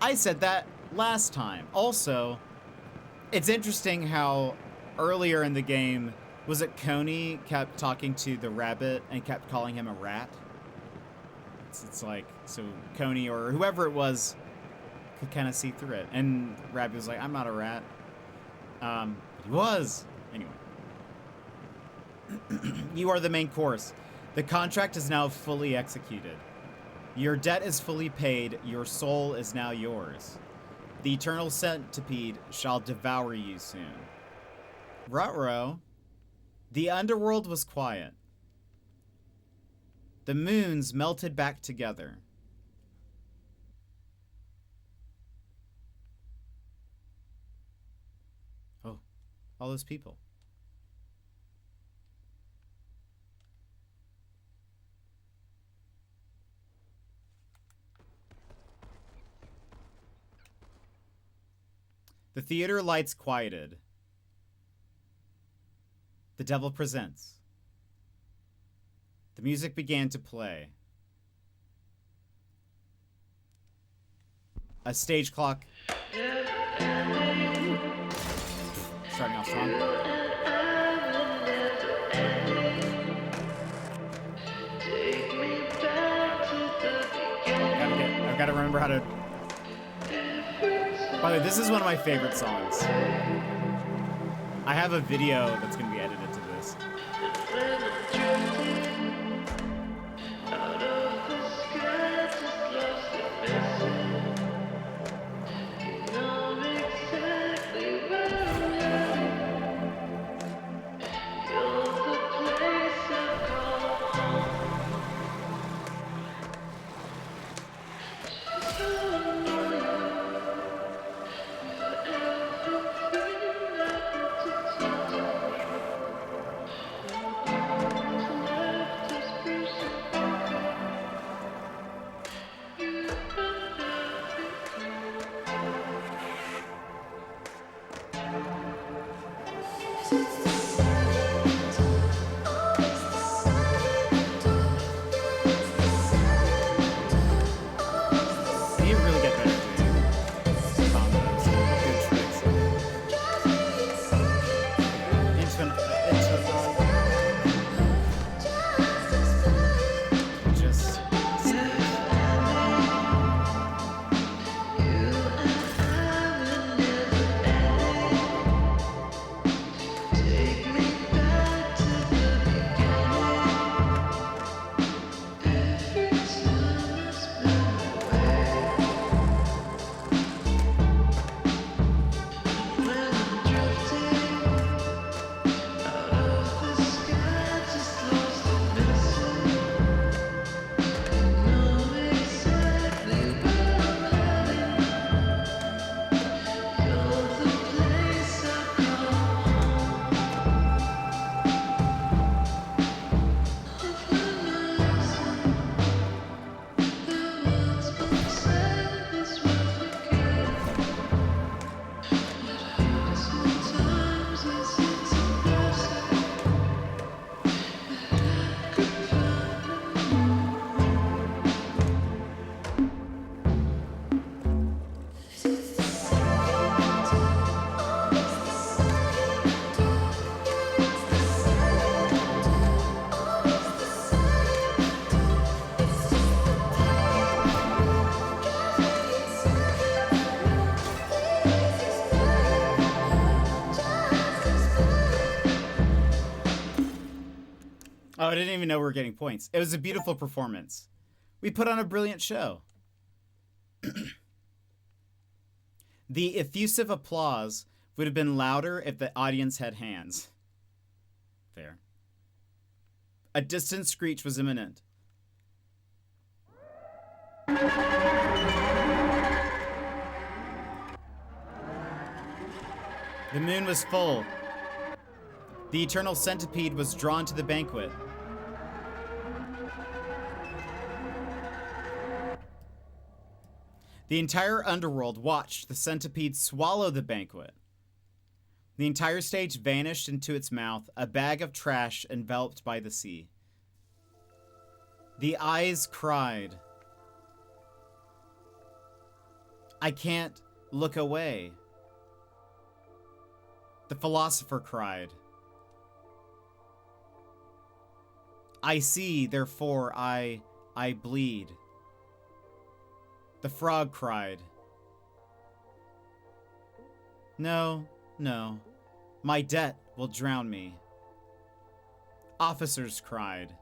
I said that last time. Also, it's interesting how earlier in the game, was it Coney kept talking to the rabbit and kept calling him a rat? It's like, so Coney or whoever it was could kind of see through it. And Rabbit was like, I'm not a rat. But he was. Anyway. You are the main course. The contract is now fully executed. Your debt is fully paid. Your soul is now yours. The eternal centipede shall devour you soon. Ruh-roh. The underworld was quiet. The moons melted back together. Oh, all those people. The theater lights quieted. The devil presents. The music began to play. A stage clock. Starting off strong. I've got to remember how to... By the way, this is one of my favorite songs. I have a video that's going to be edited to this. Oh, I didn't even know we were getting points. It was a beautiful performance. We put on a brilliant show. The effusive applause would have been louder if the audience had hands. Fair. A distant screech was imminent. The moon was full. The eternal centipede was drawn to the banquet. The entire underworld watched the centipede swallow the banquet. The entire stage vanished into its mouth, a bag of trash enveloped by the sea. The eyes cried, I can't look away. The philosopher cried, I see, therefore I bleed. The frog cried, no, no, my debt will drown me. Officers cried,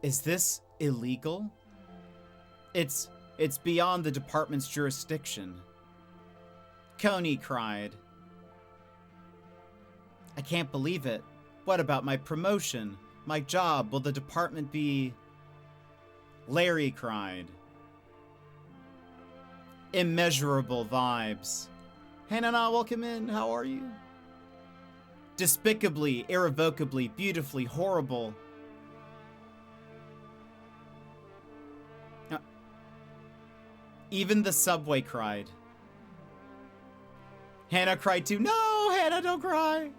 is this illegal? It's beyond the department's jurisdiction. Coney cried, I can't believe it. What about my promotion? My job? Will the department be... Larry cried, immeasurable vibes. Hannah, welcome in. How are you? Despicably, irrevocably, beautifully, horrible. Even the subway cried. Hannah cried too. No, Hannah, don't cry.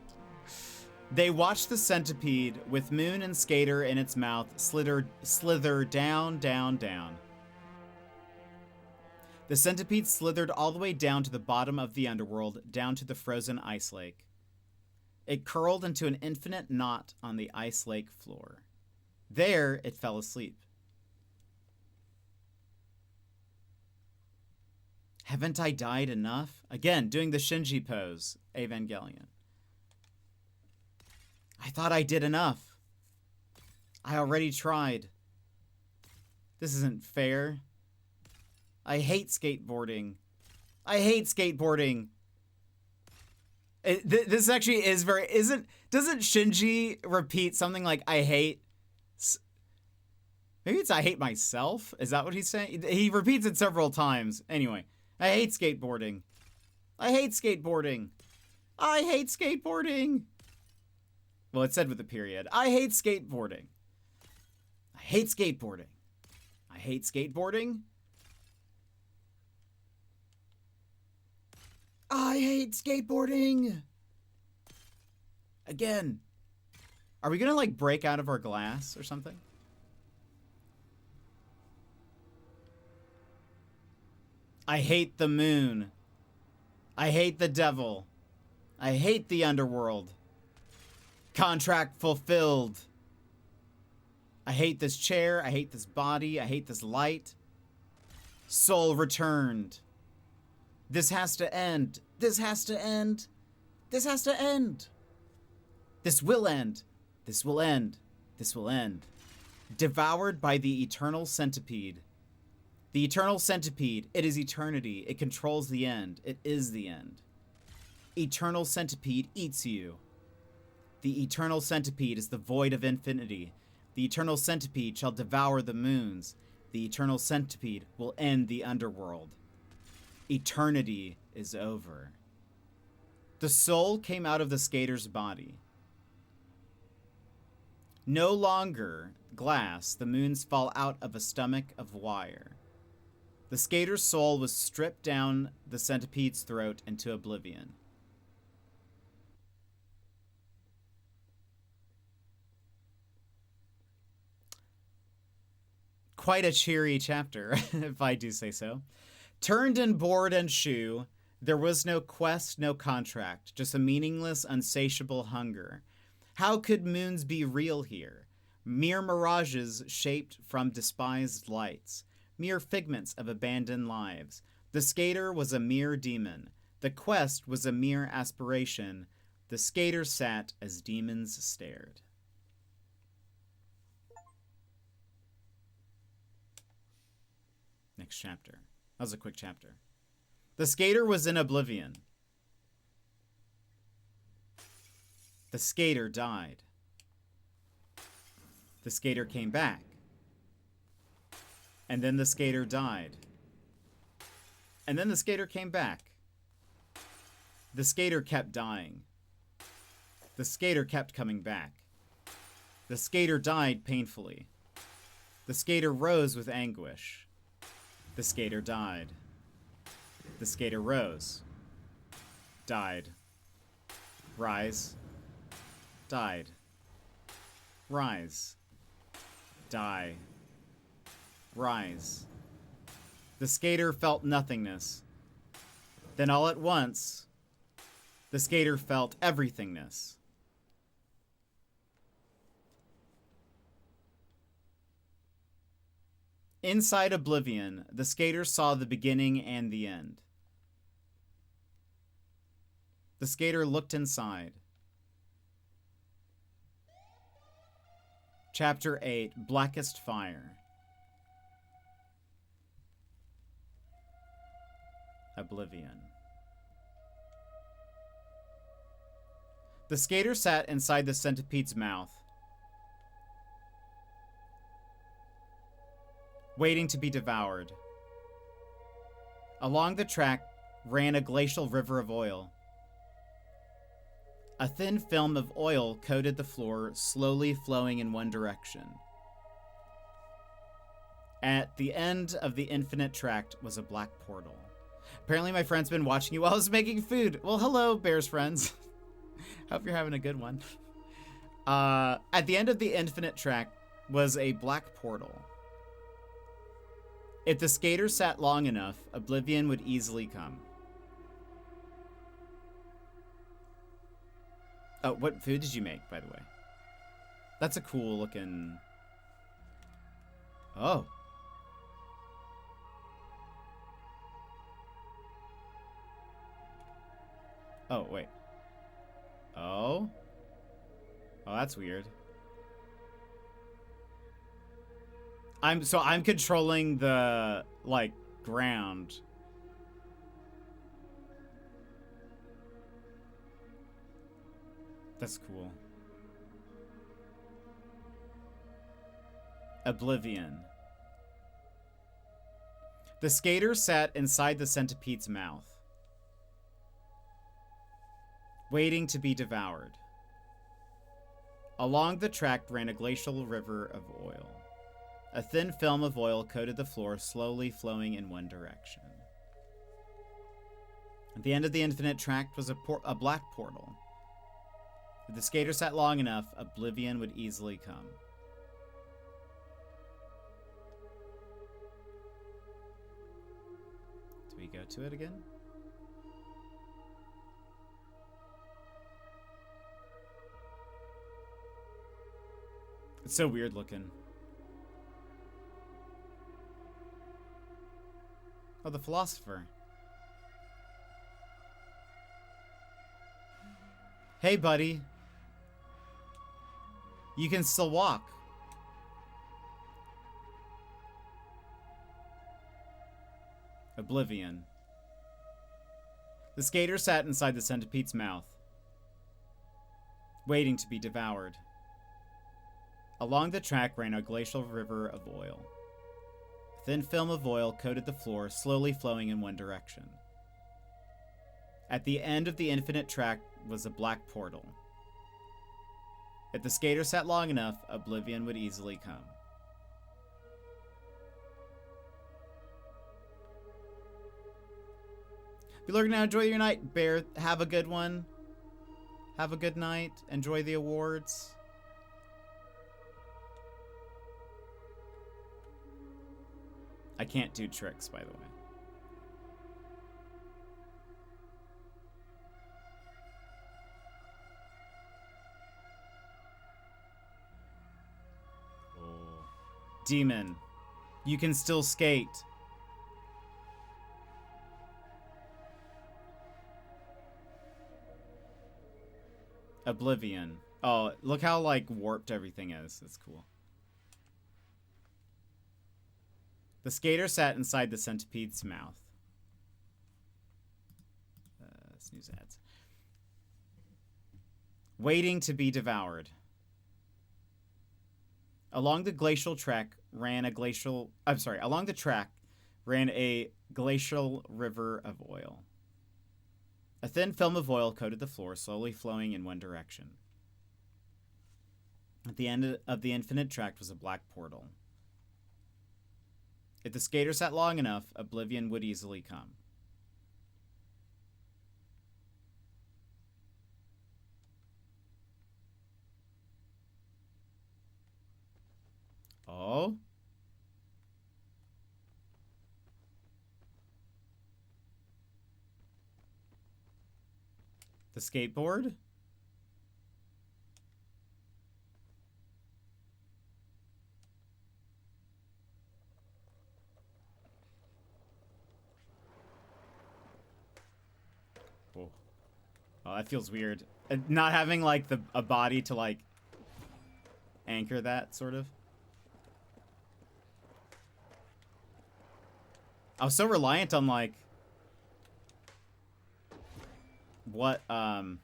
They watched the centipede, with Moon and Skater in its mouth, slither down, down, down. The centipede slithered all the way down to the bottom of the underworld, down to the frozen ice lake. It curled into an infinite knot on the ice lake floor. There, it fell asleep. Haven't I died enough? Again, doing the Shinji pose, Evangelion. I thought I did enough. I already tried. This isn't fair. I hate skateboarding. I hate skateboarding. This actually is very... Doesn't Shinji repeat something like, I hate... Maybe it's I hate myself? Is that what he's saying? He repeats it several times. Anyway, I hate skateboarding. I hate skateboarding. I hate skateboarding. Well, it said with a period. I hate skateboarding. I hate skateboarding. I hate skateboarding. I hate skateboarding. Again. Are we gonna like break out of our glass or something? I hate the moon. I hate the devil. I hate the underworld. Contract fulfilled. I hate this chair. I hate this body. I hate this light. Soul returned. This has to end. This has to end. This has to end. This will end. This will end. This will end. Devoured by the eternal centipede. The eternal centipede. It is eternity. It controls the end. It is the end. Eternal centipede eats you. The eternal centipede is the void of infinity. The eternal centipede shall devour the moons. The eternal centipede will end the underworld. Eternity is over. The soul came out of the skater's body. No longer glass, the moons fall out of a stomach of wire. The skater's soul was stripped down the centipede's throat into oblivion. Quite a cheery chapter, if I do say so. Turned in board and shoe, there was no quest, no contract, just a meaningless, unsatiable hunger. How could moons be real here? Mere mirages shaped from despised lights, mere figments of abandoned lives. The skater was a mere demon. The quest was a mere aspiration. The skater sat as demons stared. Next chapter. That was a quick chapter. The skater was in oblivion. The skater died. The skater came back. And then the skater died. And then the skater came back. The skater kept dying. The skater kept coming back. The skater died painfully. The skater rose with anguish. The skater died. The skater rose. Died. Rise. Died. Rise. Die. Rise. The skater felt nothingness. Then all at once, the skater felt everythingness. Inside oblivion, the skater saw the beginning and the end. The skater looked inside. Chapter 8, Blackest Fire. Oblivion. The skater sat inside the centipede's mouth, waiting to be devoured. Along the track ran a glacial river of oil. A thin film of oil coated the floor, slowly flowing in one direction. At the end of the infinite tract was a black portal. Apparently my friend's been watching you while I was making food. Well, hello, Bears friends. Hope you're having a good one. At the end of the infinite tract was a black portal. If the skater sat long enough, oblivion would easily come. Oh, what food did you make, by the way? That's a cool looking... Oh. Oh, wait. Oh? Oh, that's weird. I'm controlling the, like, ground. That's cool. Oblivion. The skater sat inside the centipede's mouth, waiting to be devoured. Along the tract ran a glacial river of oil. A thin film of oil coated the floor, slowly flowing in one direction. At the end of the infinite tract was a black portal. If the skater sat long enough, oblivion would easily come. Do we go to it again? It's so weird looking. Oh, the philosopher. Hey, buddy. You can still walk. Oblivion. The skater sat inside the centipede's mouth, waiting to be devoured. Along the track ran a glacial river of oil. A thin film of oil coated the floor, slowly flowing in one direction. At the end of the infinite tract was a black portal. If the skater sat long enough, oblivion would easily come. If you're looking to enjoy your night, Bear, have a good one. Have a good night. Enjoy the awards. I can't do tricks, by the way. Oh. Demon, you can still skate. Oblivion. Oh, look how, like, warped everything is. That's cool. The skater sat inside the centipede's mouth. Snooze ads. Waiting to be devoured. Along the glacial track ran a glacial... I'm sorry. Along the track ran a glacial river of oil. A thin film of oil coated the floor, slowly flowing in one direction. At the end of the infinite tract was a black portal. If the skater sat long enough, oblivion would easily come. Oh? The skateboard? Oh, that feels weird. Not having, like, a body to, like, anchor that, sort of. I was so reliant on, like, what, the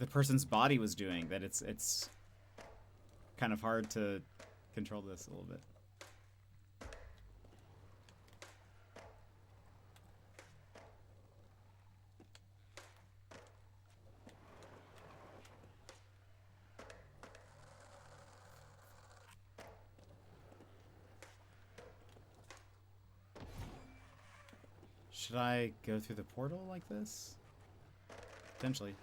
person's body was doing that it's kind of hard to control this a little bit. Should I go through the portal like this? Potentially.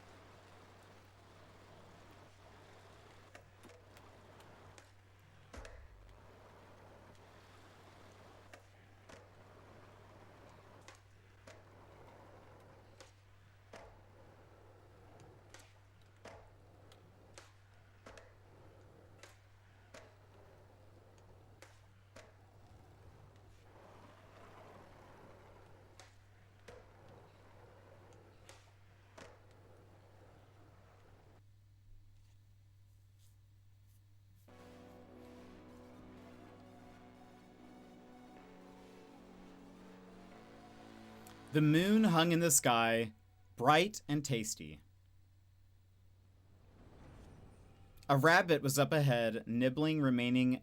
The moon hung in the sky, bright and tasty. A rabbit was up ahead, nibbling remains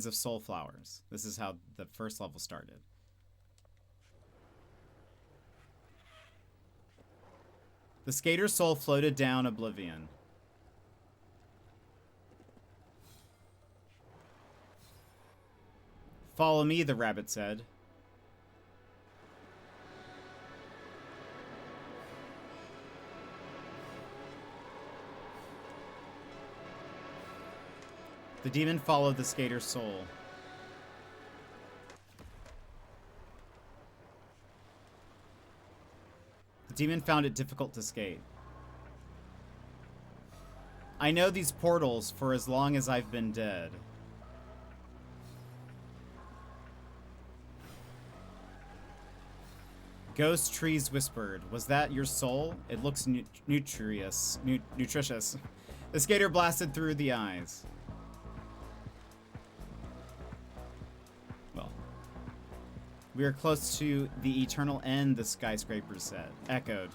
of soul flowers. This is how the first level started. The skater's soul floated down oblivion. Follow me, the rabbit said. The demon followed the skater's soul. The demon found it difficult to skate. I know these portals for as long as I've been dead. Ghost trees whispered, "Was that your soul? It looks nutritious." The skater blasted through the eyes. Well, we are close to the eternal end, the skyscraper said, echoed.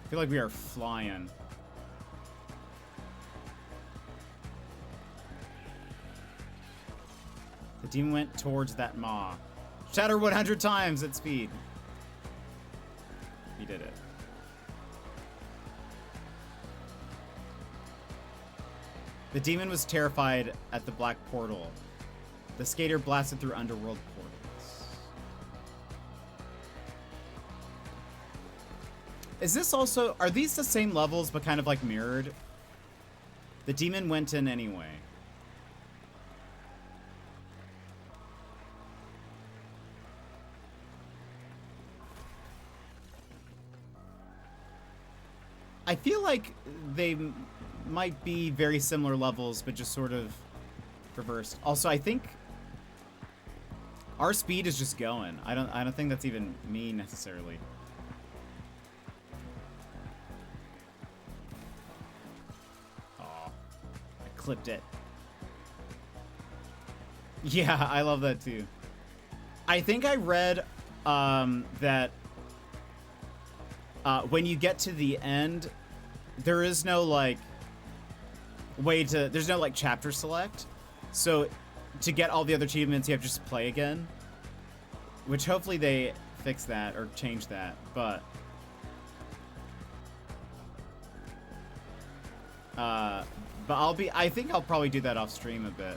I feel like we are flying. The demon went towards that maw. Shatter 100 times at speed. He did it. The demon was terrified at the black portal. The skater blasted through underworld portals. Is this also... Are these the same levels, but kind of like mirrored? The demon went in anyway. I feel like they might be very similar levels, but just sort of reversed. Also, I think our speed is just going. I don't think that's even me necessarily. clipped it. Yeah, I love that too. I think I read that when you get to the end, there is no like way to, there's no like chapter select. So to get all the other achievements, you have to just play again, which hopefully they fix that or change that. But I think I'll probably do that off stream a bit.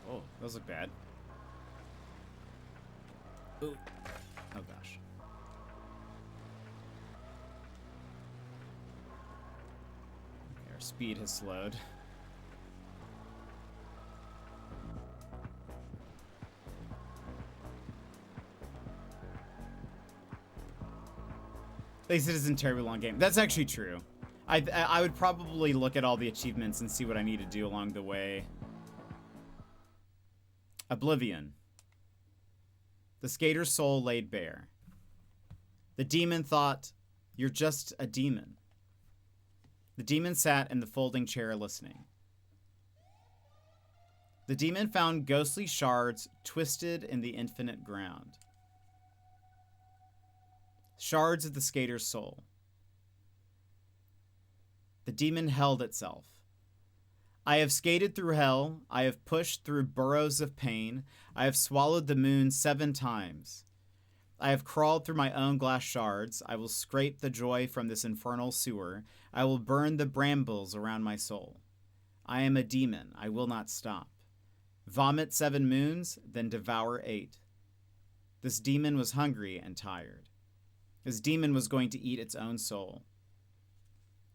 Oh, those look bad. Ooh. Oh gosh. Okay, our speed has slowed. They said it's a terribly long game. That's actually true. I would probably look at all the achievements and see what I need to do along the way. Oblivion. The skater's soul laid bare. The demon thought, "You're just a demon." The demon sat in the folding chair listening. The demon found ghostly shards twisted in the infinite ground. Shards of the skater's soul. The demon held itself. I have skated through hell. I have pushed through burrows of pain. I have swallowed the moon 7 times. I have crawled through my own glass shards. I will scrape the joy from this infernal sewer. I will burn the brambles around my soul. I am a demon. I will not stop. Vomit 7 moons, then devour 8. This demon was hungry and tired. This demon was going to eat its own soul.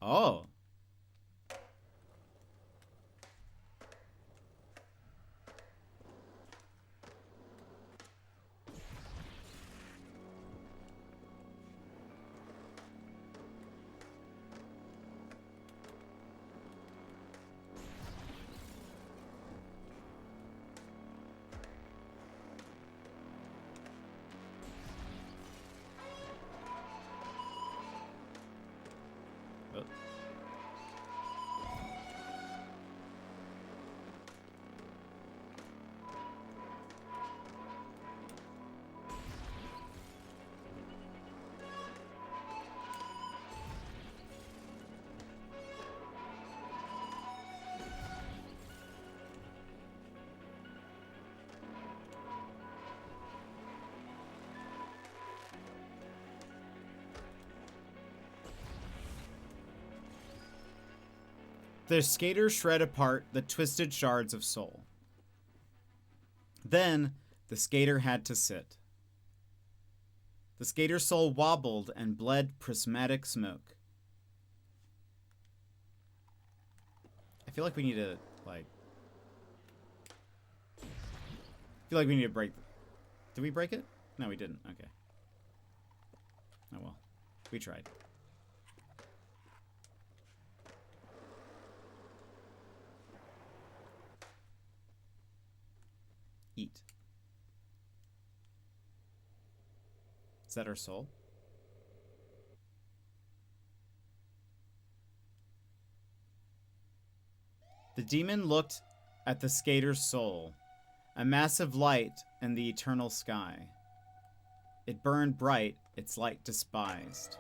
Oh. The skater shred apart the twisted shards of soul. Then the skater had to sit. The skater's soul wobbled and bled prismatic smoke. I feel like we need to, like... I feel like we need to break... Did we break it? No, we didn't. Okay. Oh well. We tried. Eat. Is that our soul? The demon looked at the skater's soul, a massive light in the eternal sky. It burned bright, its light despised.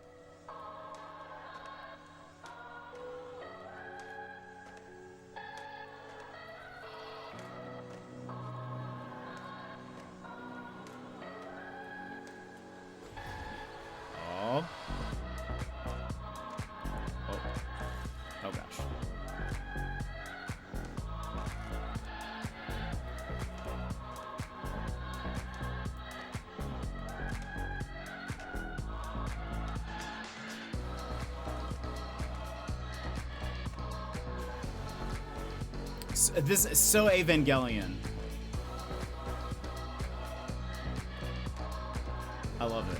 Oh gosh. This is so Evangelion. I love it.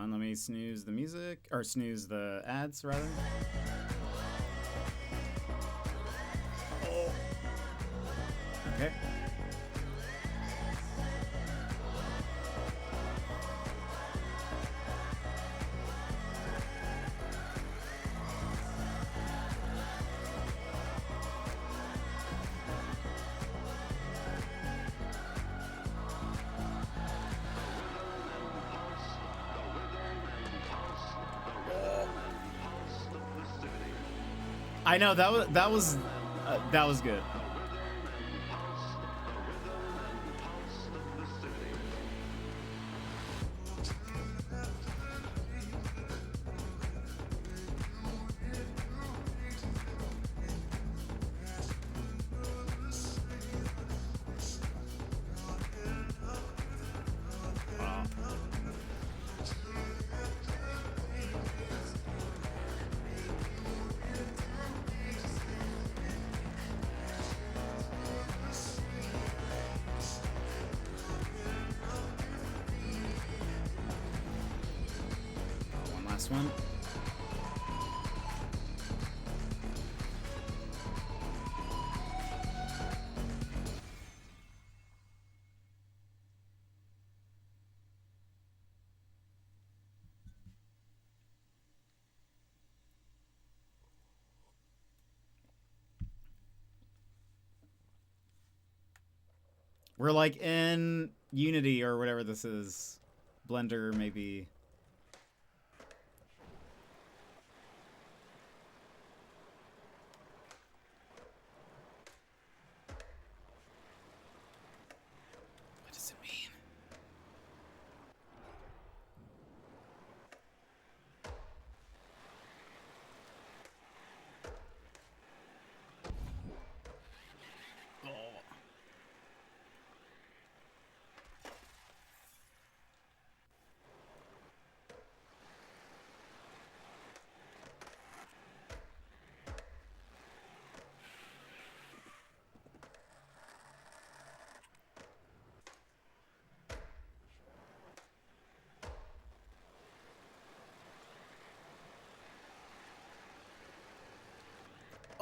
on, let me snooze the music, or snooze the ads, rather. Oh. Okay. I know that was good. Last one. We're like in Unity or whatever this is. Blender, maybe. What does it mean?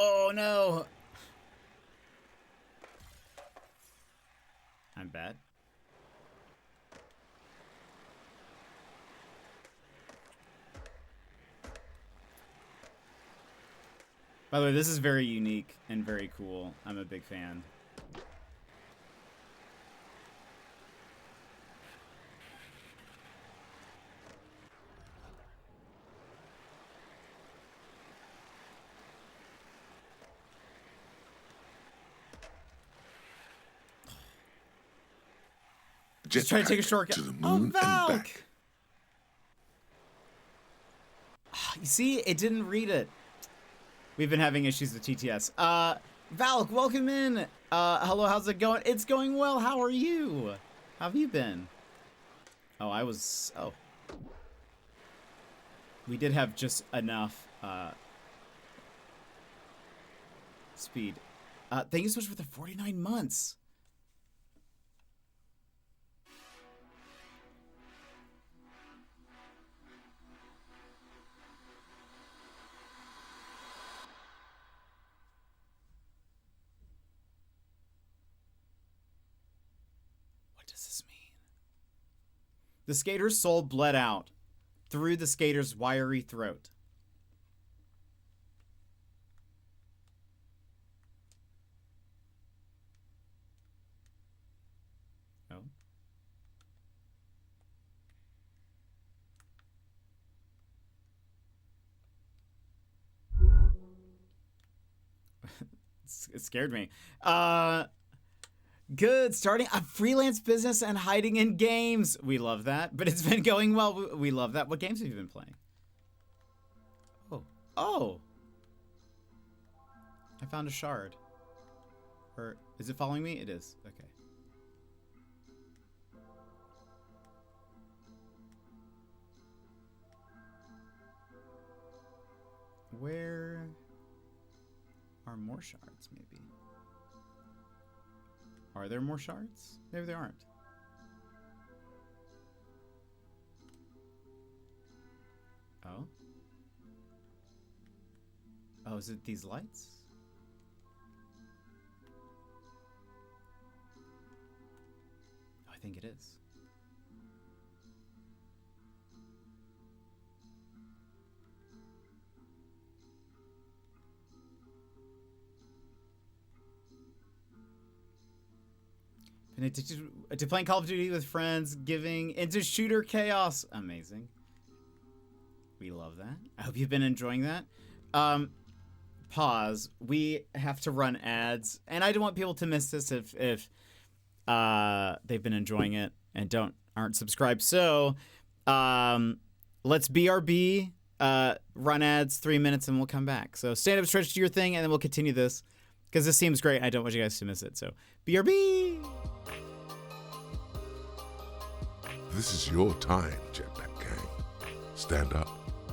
Oh no! I'm bad. By the way, this is very unique and very cool. I'm a big fan. Just trying to take a shortcut. To the moon and back. You see, it didn't read it. We've been having issues with TTS. Valk, welcome in. Hello, how's it going? It's going well. How are you? How have you been? Oh, oh. We did have just enough speed. Thank you so much for the 49 months. What does this mean? The skater's soul bled out through the skater's wiry throat. Oh. It scared me. Good. Starting a freelance business and hiding in games. We love that, but it's been going well. We love that. What games have you been playing? Oh. Oh. I found a shard. Or is it following me? It is. Okay. Where are more shards, maybe? Are there more shards? Maybe there aren't. Oh. Oh, is it these lights? Oh, I think it is. Been addicted to playing Call of Duty with friends, giving into shooter chaos. Amazing. We love that. I hope you've been enjoying that. Pause. We have to run ads, and I don't want people to miss this if they've been enjoying it and aren't subscribed. So, let's BRB. Run ads 3 minutes, and we'll come back. So stand up, stretch, do your thing, and then we'll continue this because this seems great. And I don't want you guys to miss it. So BRB. This is your time, Jetpack Gang. Stand up,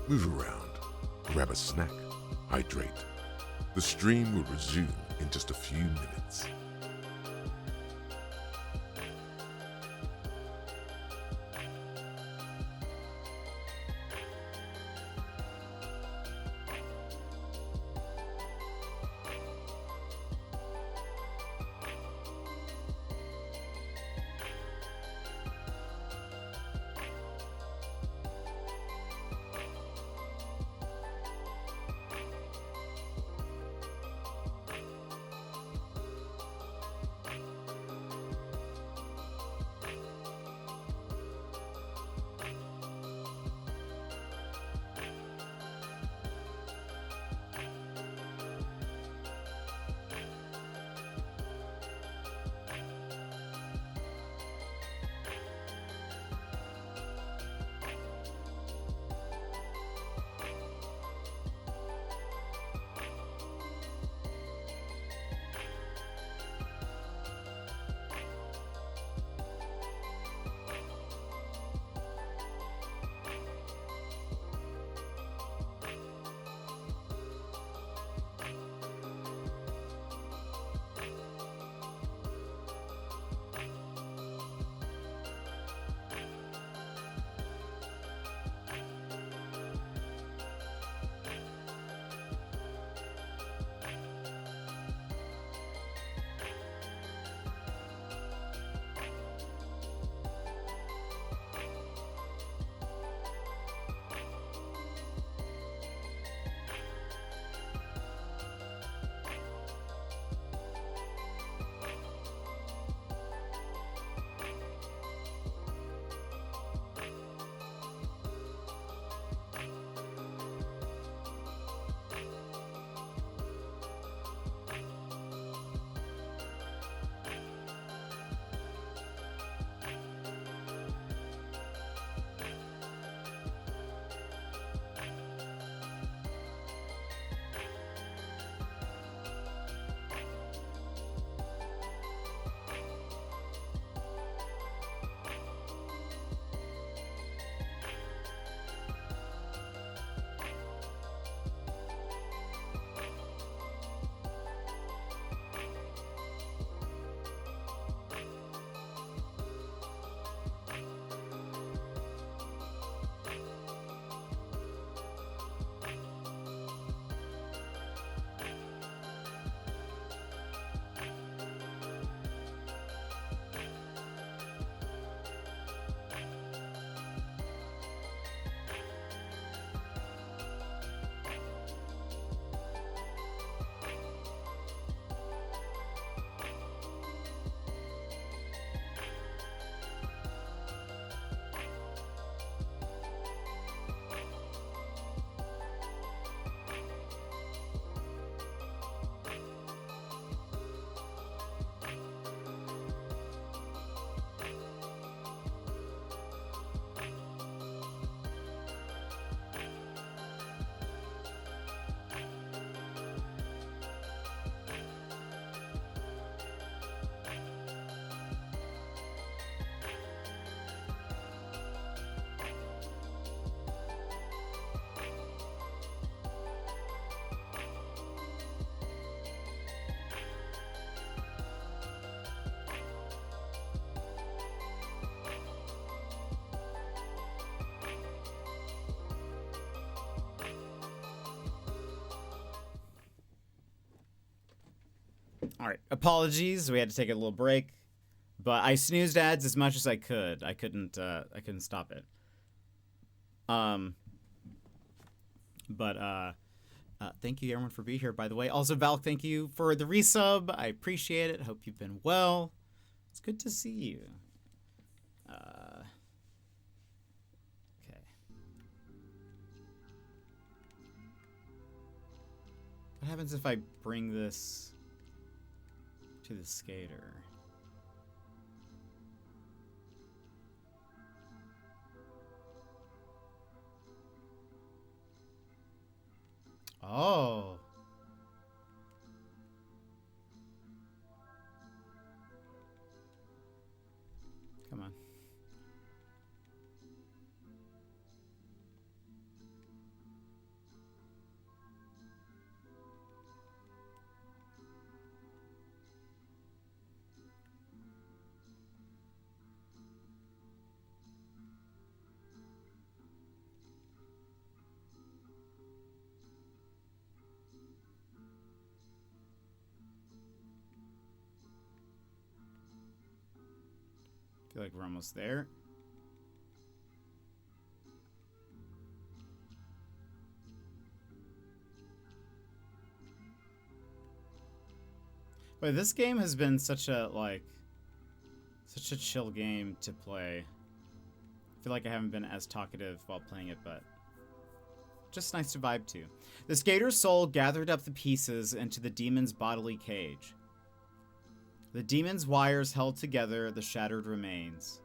move around, grab a snack, hydrate. The stream will resume in just a few minutes. All right, apologies. We had to take a little break, but I snoozed ads as much as I could. I couldn't stop it. Thank you everyone for being here, by the way. Also, Val, thank you for the resub. I appreciate it. Hope you've been well. It's good to see you. Okay. What happens if I bring this to the skater? Oh. Come on. I feel like we're almost there. But this game has been such a chill game to play. I feel like I haven't been as talkative while playing it, but just nice to vibe to. The skater's soul gathered up the pieces into the demon's bodily cage. The demon's wires held together the shattered remains.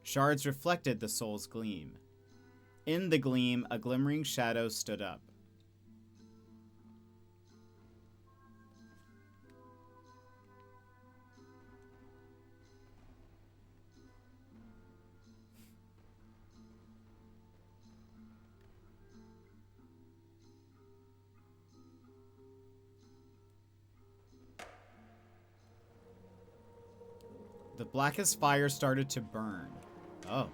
Shards reflected the soul's gleam. In the gleam, a glimmering shadow stood up. The blackest fire started to burn. Oh.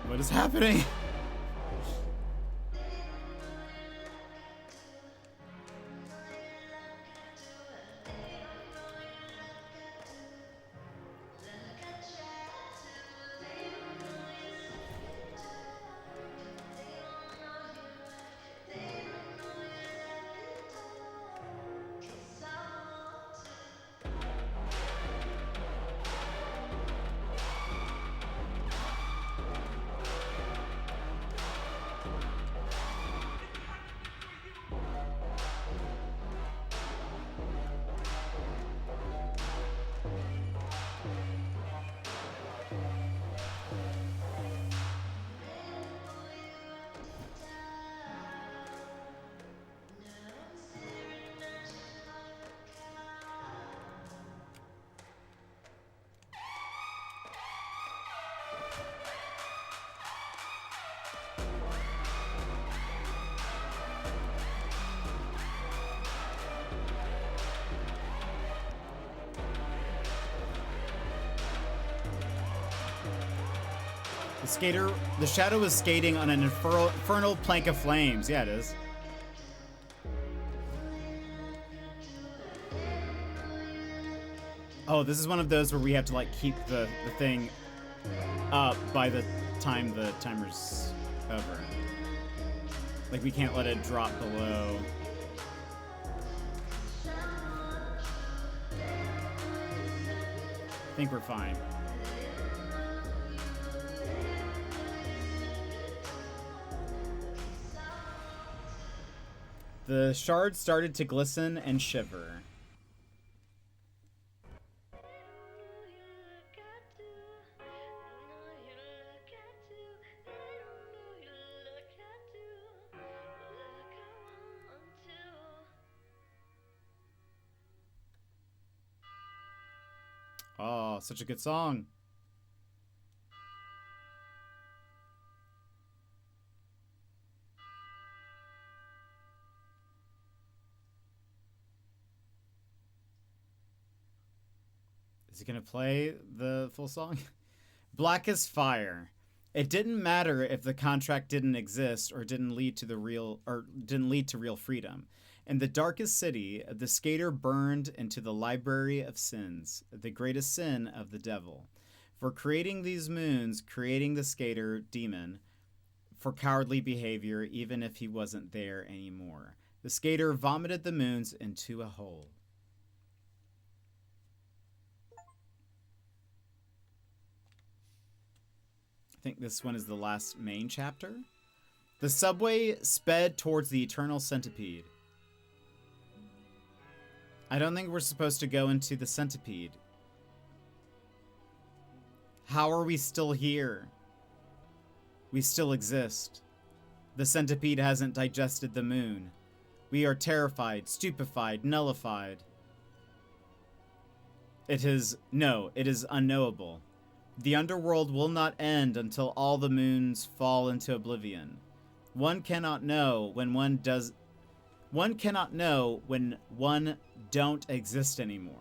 What is happening? The shadow is skating on an infernal plank of flames. Yeah, it is. Oh, this is one of those where we have to like keep the thing up by the time the timer's over. Like we can't let it drop below. I think we're fine. The shards started to glisten and shiver. Oh, such a good song. Is he gonna play the full song? Black as fire. It didn't matter if the contract didn't exist or didn't lead to real freedom. In the darkest city, the skater burned into the library of sins, the greatest sin of the devil. For creating these moons, creating the skater demon, for cowardly behavior, even if he wasn't there anymore. The skater vomited the moons into a hole. I think this one is the last main chapter. The subway sped towards the eternal centipede. I don't think we're supposed to go into the centipede. How are we still here? We still exist. The centipede hasn't digested the moon. We are terrified, stupefied, nullified. It is unknowable. The underworld will not end until all the moons fall into oblivion. One cannot know when one don't exist anymore.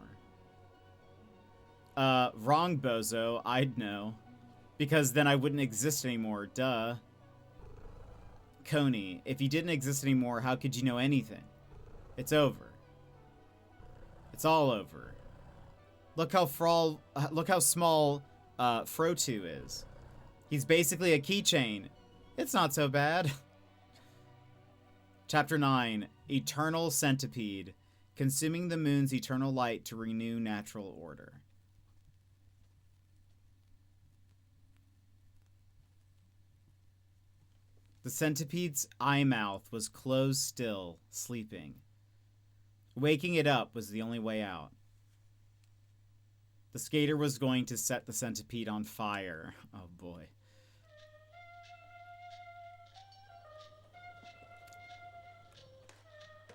Wrong, bozo. I'd know. Because then I wouldn't exist anymore. Duh. Coney, if you didn't exist anymore, how could you know anything? It's over. It's all over. Look how small Frotu is. He's basically a keychain. It's not so bad. Chapter 9, Eternal Centipede. Consuming the moon's eternal light to renew natural order. The centipede's eye mouth was closed still, sleeping. Waking it up was the only way out. The skater was going to set the centipede on fire. Oh boy.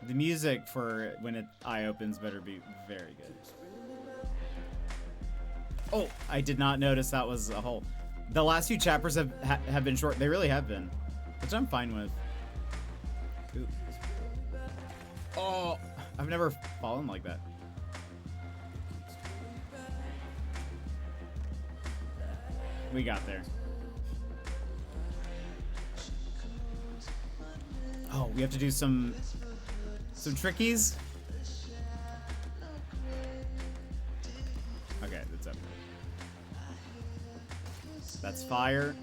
The music for when its eye opens better be very good. Oh, I did not notice that was a hole. The last few chapters have been short. They really have been. Which I'm fine with. Ooh. Oh, I've never fallen like that. We got there. Oh, we have to do some trickies? Okay, that's up. That's fire.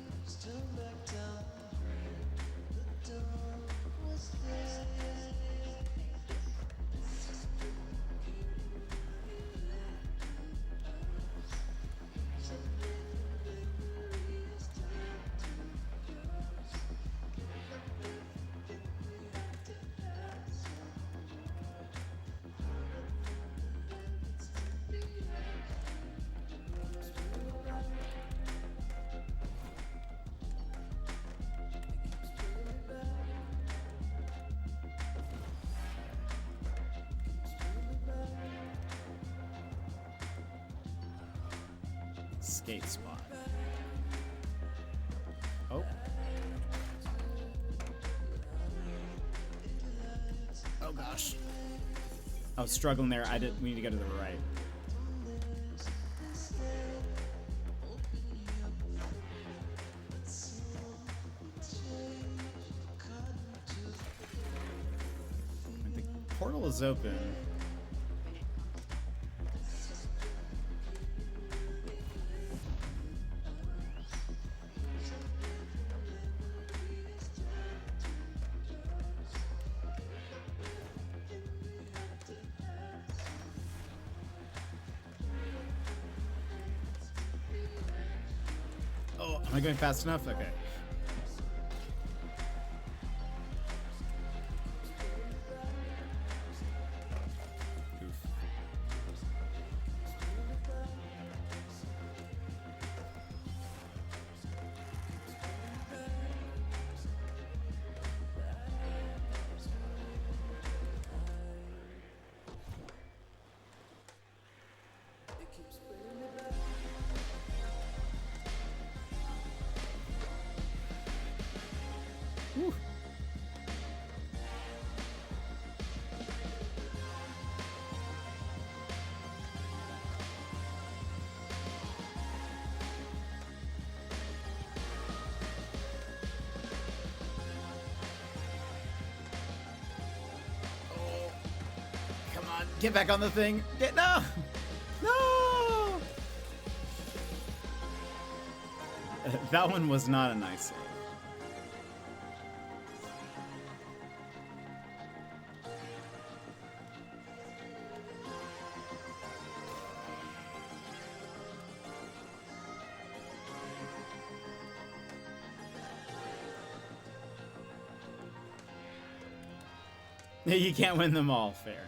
Skate spot. Oh. Oh gosh. I was struggling there. We need to go to the right. The portal is open. Am I going fast enough? Okay. Oof. Get back on the thing. No! No! That one was not a nice save. You can't win them all, fair.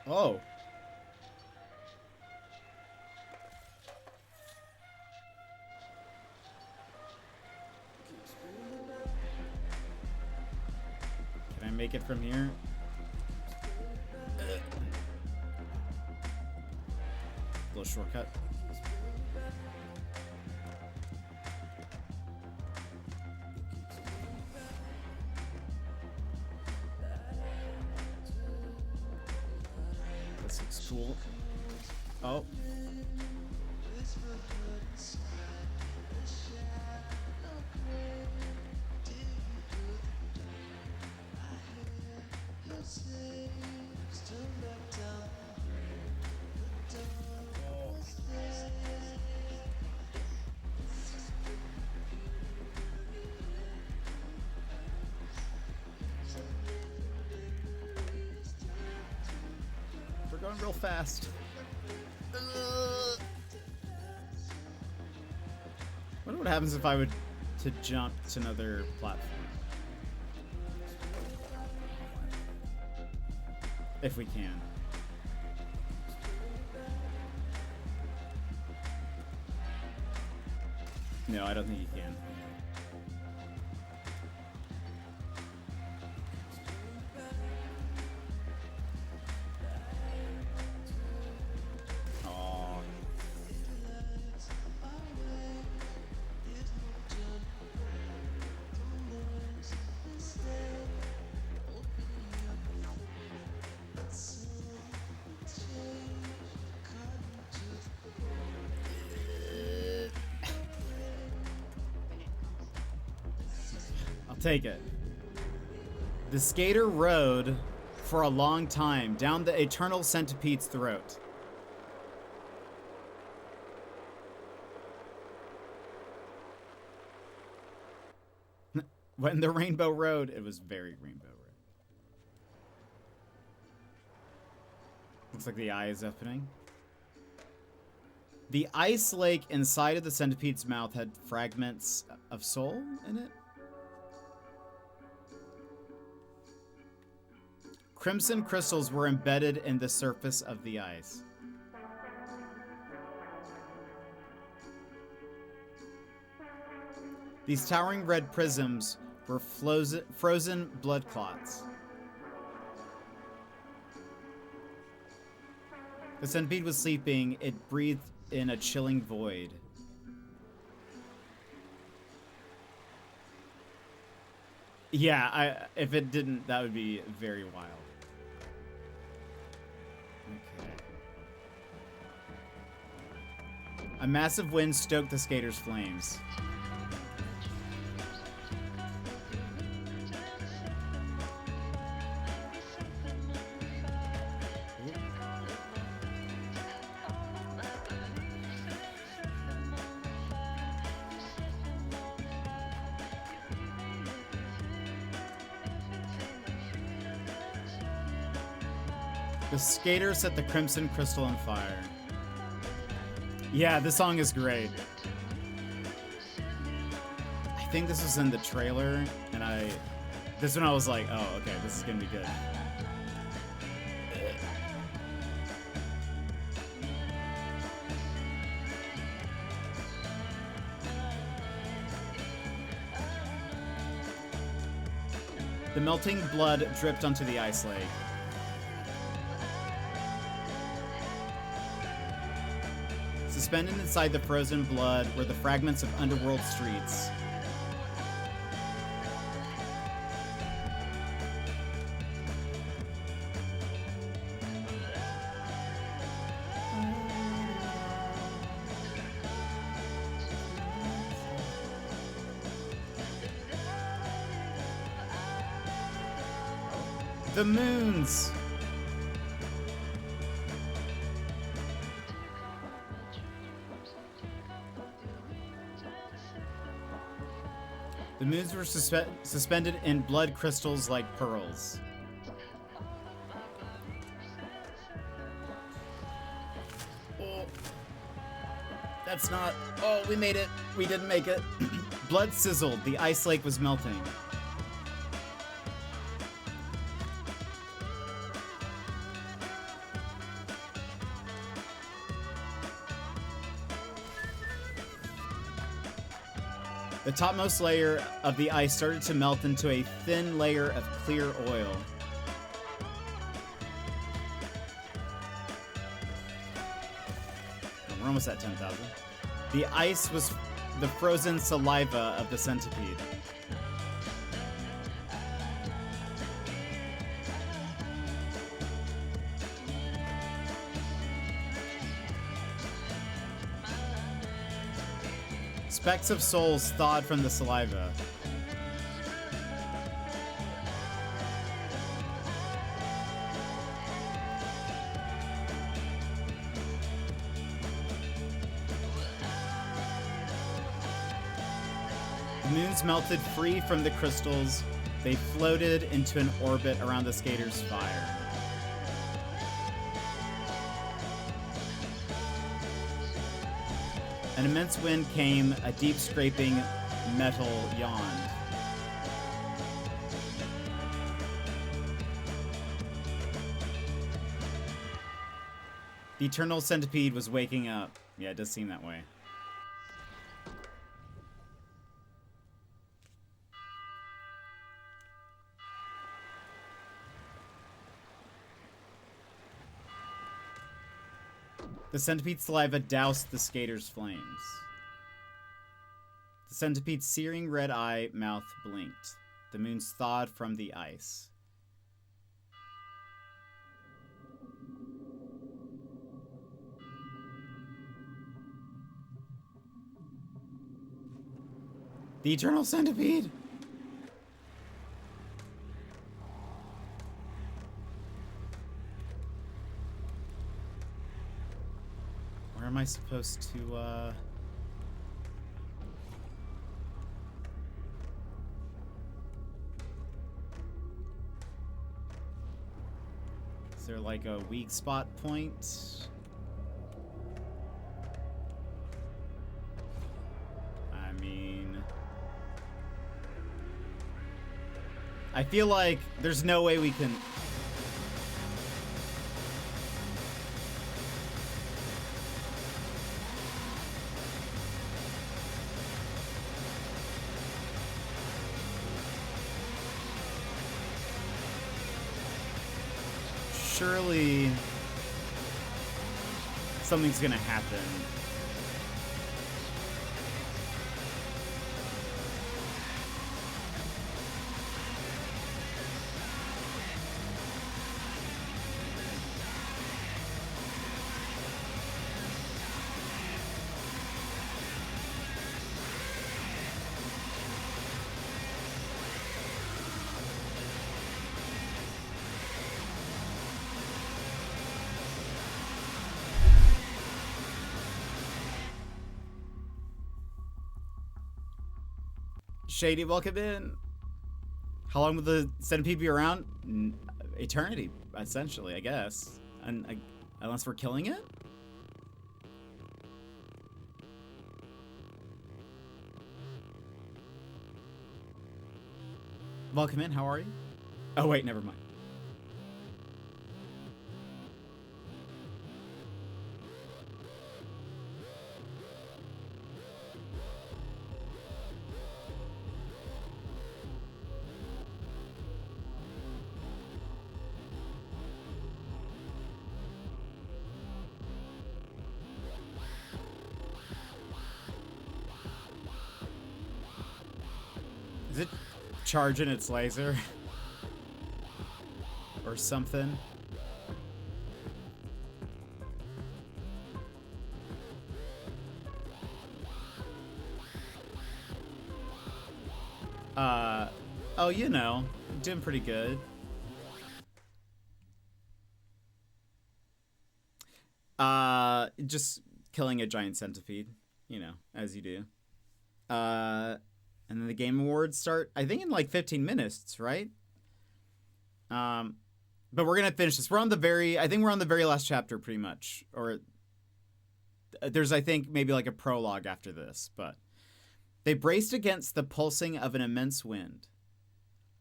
Oh. Can I make it from here? Little shortcut. This looks cool. Oh. We're going real fast. Wonder what happens if I would to jump to another platform. If we can. No, I don't think you can. Take it. The skater rode for a long time down the eternal centipede's throat. When the rainbow rode, it was very rainbow road. Looks like the eye is opening. The ice lake inside of the centipede's mouth had fragments of soul in it. Crimson crystals were embedded in the surface of the ice. These towering red prisms were frozen blood clots. The centipede was sleeping. It breathed in a chilling void. Yeah, if it didn't, that would be very wild. A massive wind stoked the skater's flames. The skater set the crimson crystal on fire. Yeah, this song is great. I think this was in the trailer, and this one I was like, oh, okay, this is gonna be good. The melting blood dripped onto the ice lake. Suspended inside the frozen blood were the fragments of underworld streets. The moons! The moons were suspended in blood crystals like pearls. Oh. That's not... Oh, we made it. We didn't make it. Blood sizzled. The ice lake was melting. The topmost layer of the ice started to melt into a thin layer of clear oil. We're almost at 10,000. The ice was the frozen saliva of the centipede. Specks of souls thawed from the saliva. The moons melted free from the crystals. They floated into an orbit around the skater's fire. An immense wind came, a deep scraping metal yawned. The eternal centipede was waking up. Yeah, it does seem that way. The centipede's saliva doused the skater's flames. The centipede's searing red eye mouth blinked. The moons thawed from the ice. The eternal centipede! Where am I supposed to, Is there like a weak spot point? I mean... I feel like there's no way we can... Surely something's gonna happen. Shady, welcome in. How long will the centipede be around? Eternity, essentially, I guess. Unless we're killing it? Welcome in, how are you? Oh wait, never mind. Is it charging its laser? Or something? Oh, you know, doing pretty good. just killing a giant centipede, you know, as you do. And then the game awards start, I think, in like 15 minutes, right? But we're gonna finish this. I think we're on the very last chapter, pretty much. Or there's, I think, maybe like a prologue after this. But they braced against the pulsing of an immense wind.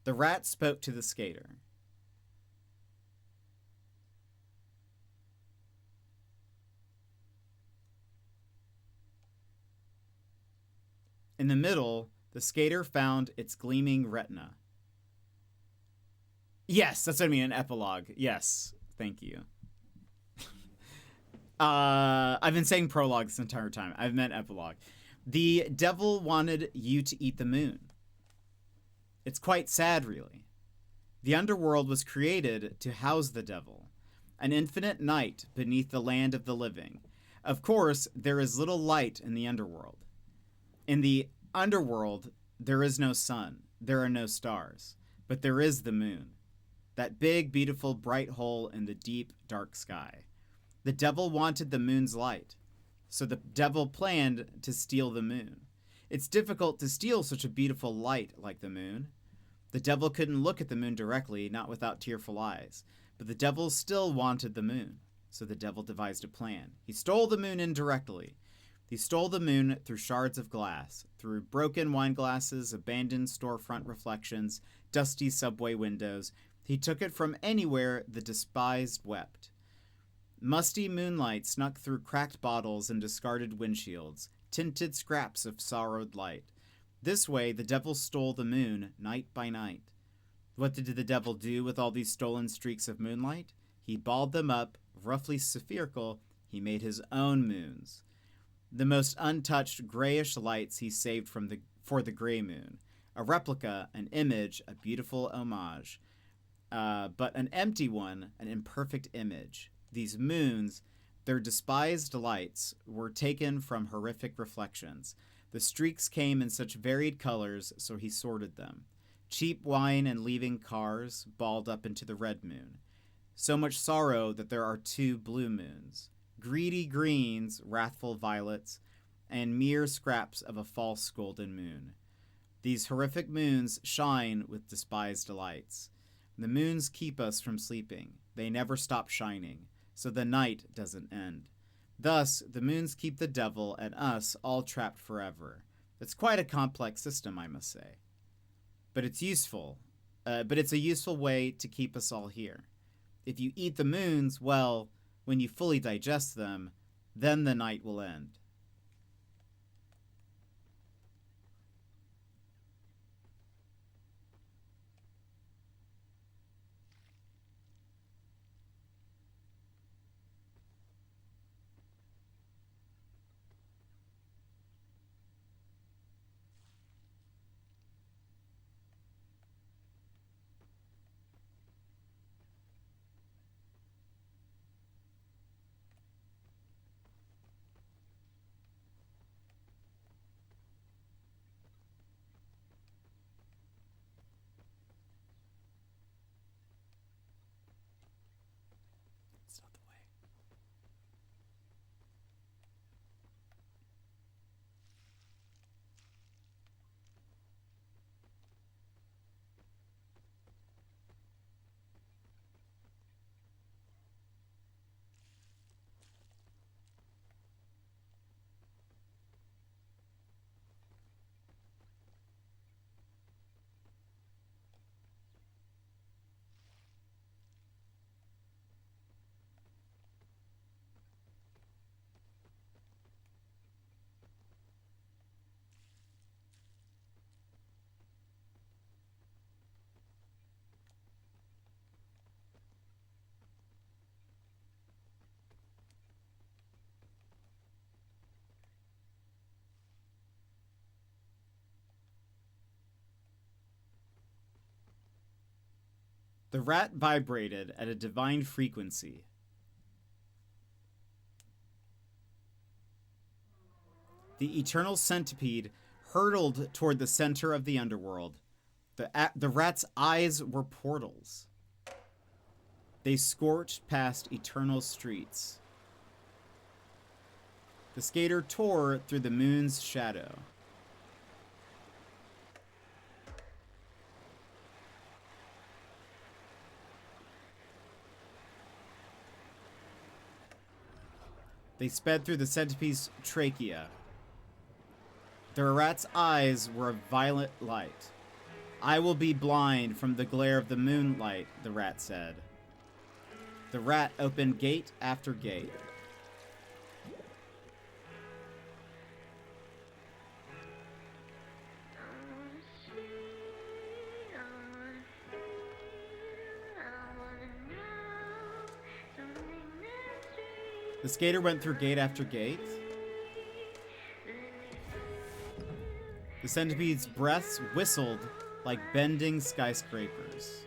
The rat spoke to the skater. In the middle, the skater found its gleaming retina. Yes, that's what I mean, an epilogue. Yes, thank you. I've been saying prologue this entire time. I've meant epilogue. The devil wanted you to eat the moon. It's quite sad, really. The underworld was created to house the devil, an infinite night beneath the land of the living. Of course, there is little light in the underworld. In the underworld, there is no sun, there are no stars, but there is the moon. That big, beautiful, bright hole in the deep, dark sky. The devil wanted the moon's light, so the devil planned to steal the moon. It's difficult to steal such a beautiful light like the moon. The devil couldn't look at the moon directly, not without tearful eyes, but the devil still wanted the moon, so the devil devised a plan. He stole the moon indirectly. He stole the moon through shards of glass, through broken wine glasses, abandoned storefront reflections, dusty subway windows. He took it from anywhere the despised wept. Musty moonlight snuck through cracked bottles and discarded windshields, tinted scraps of sorrowed light. This way, the devil stole the moon night by night. What did the devil do with all these stolen streaks of moonlight? He balled them up, roughly spherical. He made his own moons. The most untouched grayish lights he saved for the gray moon. A replica, an image, a beautiful homage. But an empty one, an imperfect image. These moons, their despised lights, were taken from horrific reflections. The streaks came in such varied colors, so he sorted them. Cheap wine and leaving cars balled up into the red moon. So much sorrow that there are 2 blue moons. Greedy greens, wrathful violets, and mere scraps of a false golden moon. These horrific moons shine with despised lights. The moons keep us from sleeping. They never stop shining, so the night doesn't end. Thus, the moons keep the devil and us all trapped forever. It's quite a complex system, I must say. But it's useful. But it's a useful way to keep us all here. If you eat the moons, well, when you fully digest them, then the night will end. It's not the way. The rat vibrated at a divine frequency. The eternal centipede hurtled toward the center of the underworld. The rat's eyes were portals. They scorched past eternal streets. The skater tore through the moon's shadow. They sped through the centipede's trachea. The rat's eyes were a violet light. I will be blind from the glare of the moonlight, the rat said. The rat opened gate after gate. The skater went through gate after gate. The centipede's breaths whistled like bending skyscrapers.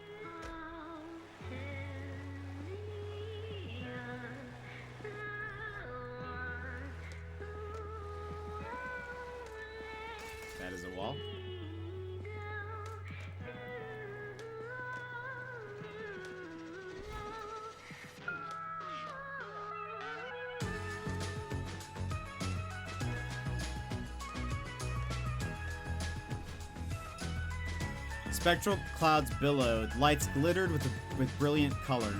That is a wall. Spectral clouds billowed, lights glittered with brilliant color.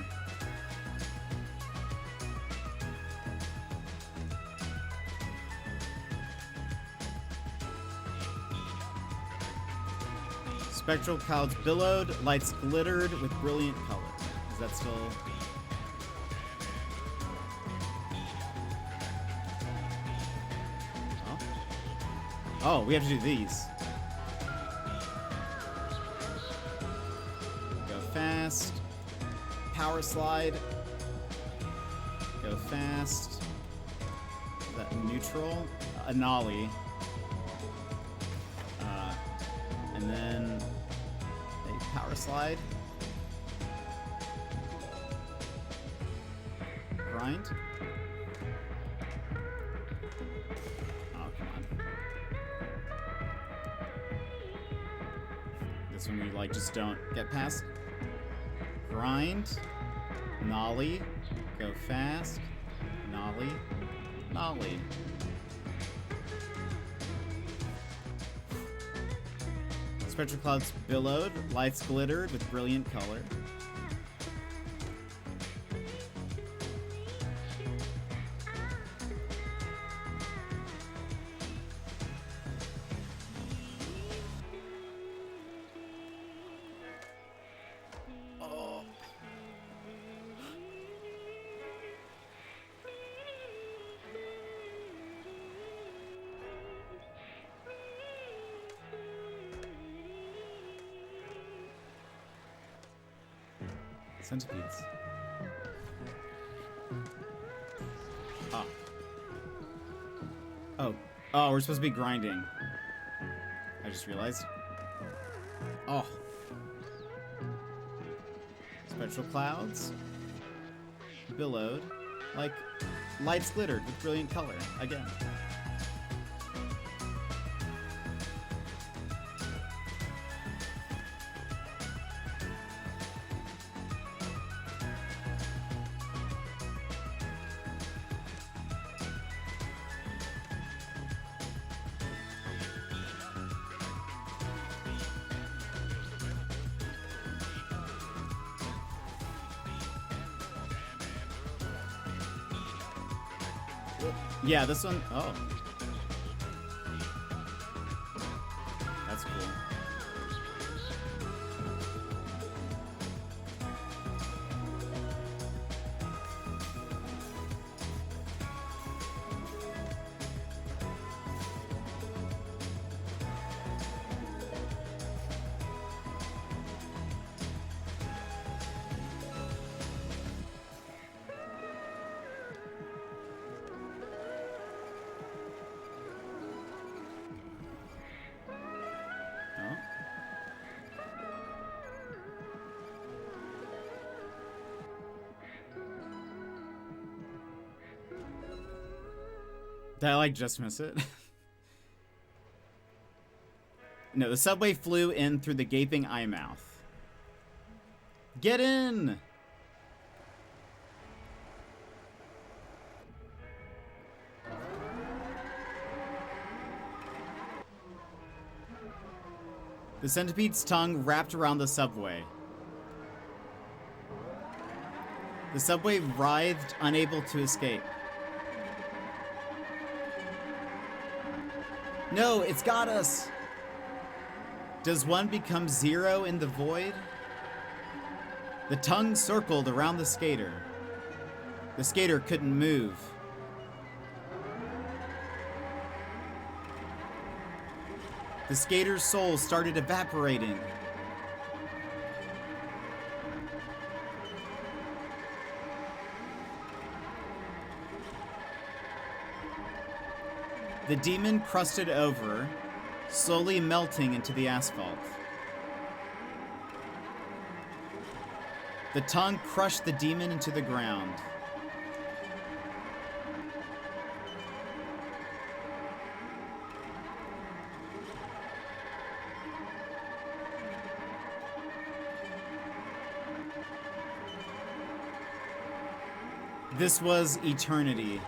Spectral clouds billowed, lights glittered with brilliant color. Is that still... Oh, we have to do these. Go fast. Power slide. Go fast. Is that neutral? A nollie. And then a power slide. Grind. Oh, come on. This one we like just don't get past. Grind. Nollie. Go fast. Nollie. Nollie. Spectral clouds billowed, lights glittered with brilliant color. Oh. Centipedes. Ah. Oh. Oh, we're supposed to be grinding. I just realized. Oh. Spectral clouds billowed like lights glittered with brilliant color. Again. Yeah, this one. Oh. That's cool. Did I like just miss it? No, the subway flew in through the gaping eye mouth. Get in! The centipede's tongue wrapped around the subway. The subway writhed, unable to escape. No, it's got us! Does one become zero in the void? The tongue circled around the skater. The skater couldn't move. The skater's soul started evaporating. The demon crusted over, slowly melting into the asphalt. The tongue crushed the demon into the ground. This was eternity.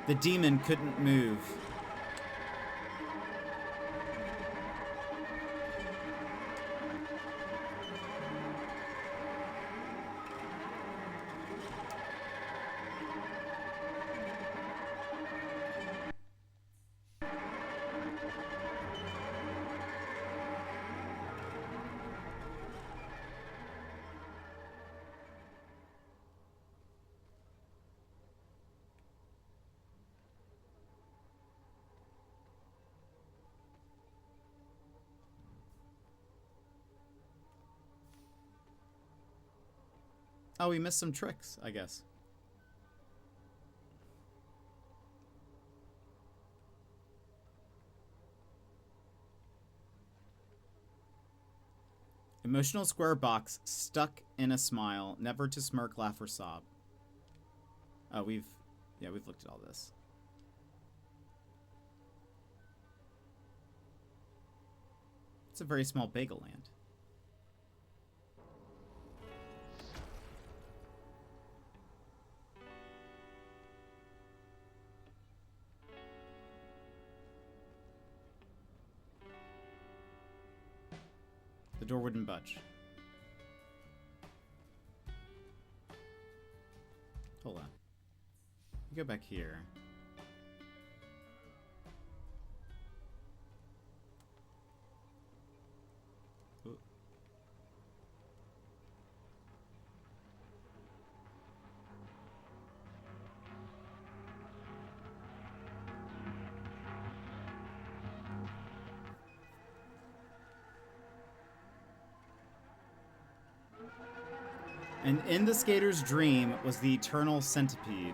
The demon couldn't move. Oh, we missed some tricks, I guess. Emotional square box stuck in a smile, never to smirk, laugh, or sob. Oh, we've looked at all this. It's a very small bagel land. The door wouldn't budge. Hold on. Go back here. Ooh. And in the skater's dream was the eternal centipede.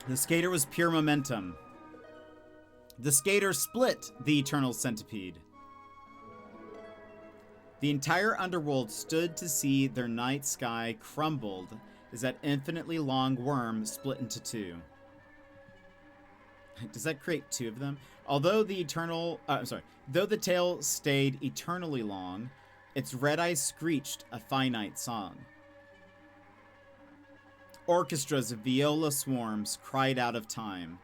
The skater was pure momentum. The skater split the eternal centipede. The entire underworld stood to see their night sky crumbled as that infinitely long worm split into two. Does that create two of them? Although the though the tail stayed eternally long, its red eyes screeched a finite song. Orchestras of viola swarms cried out of time.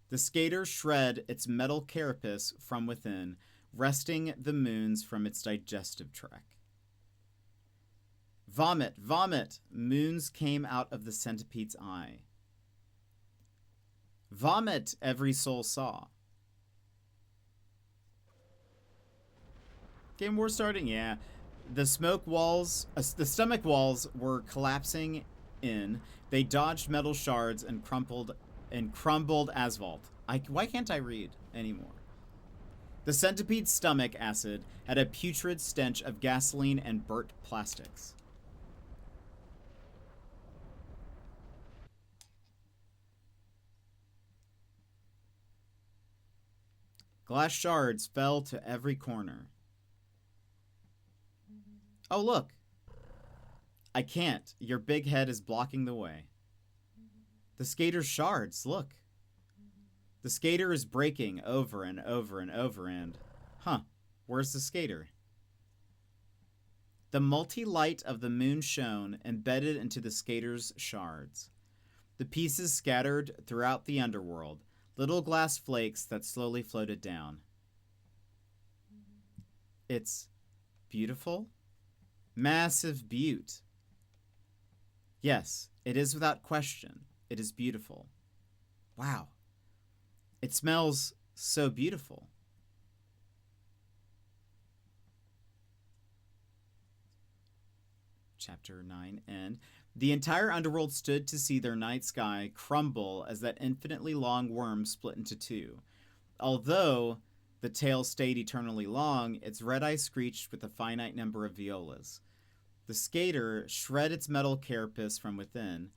The skater shred its metal carapace from within, wresting the moons from its digestive tract. Vomit, vomit! Moons came out of the centipede's eye. Vomit, every soul saw. Game war starting? Yeah. The stomach walls were collapsing in. They dodged metal shards and crumbled asphalt. Why can't I read anymore? The centipede's stomach acid had a putrid stench of gasoline and burnt plastics. Glass shards fell to every corner. Oh, look. I can't. Your big head is blocking the way. The skater's shards, look. The skater is breaking over and over and over and... Huh, where's the skater? The multi-light of the moon shone, embedded into the skater's shards. The pieces scattered throughout the underworld, little glass flakes that slowly floated down. It's beautiful? Massive beaut. Yes, it is without question. It is beautiful. Wow. It smells so beautiful. Chapter 9 end. The entire underworld stood to see their night sky crumble as that infinitely long worm split into two. Although the tail stayed eternally long, its red eye screeched with a finite number of violas. The skater shred its metal carapace from within,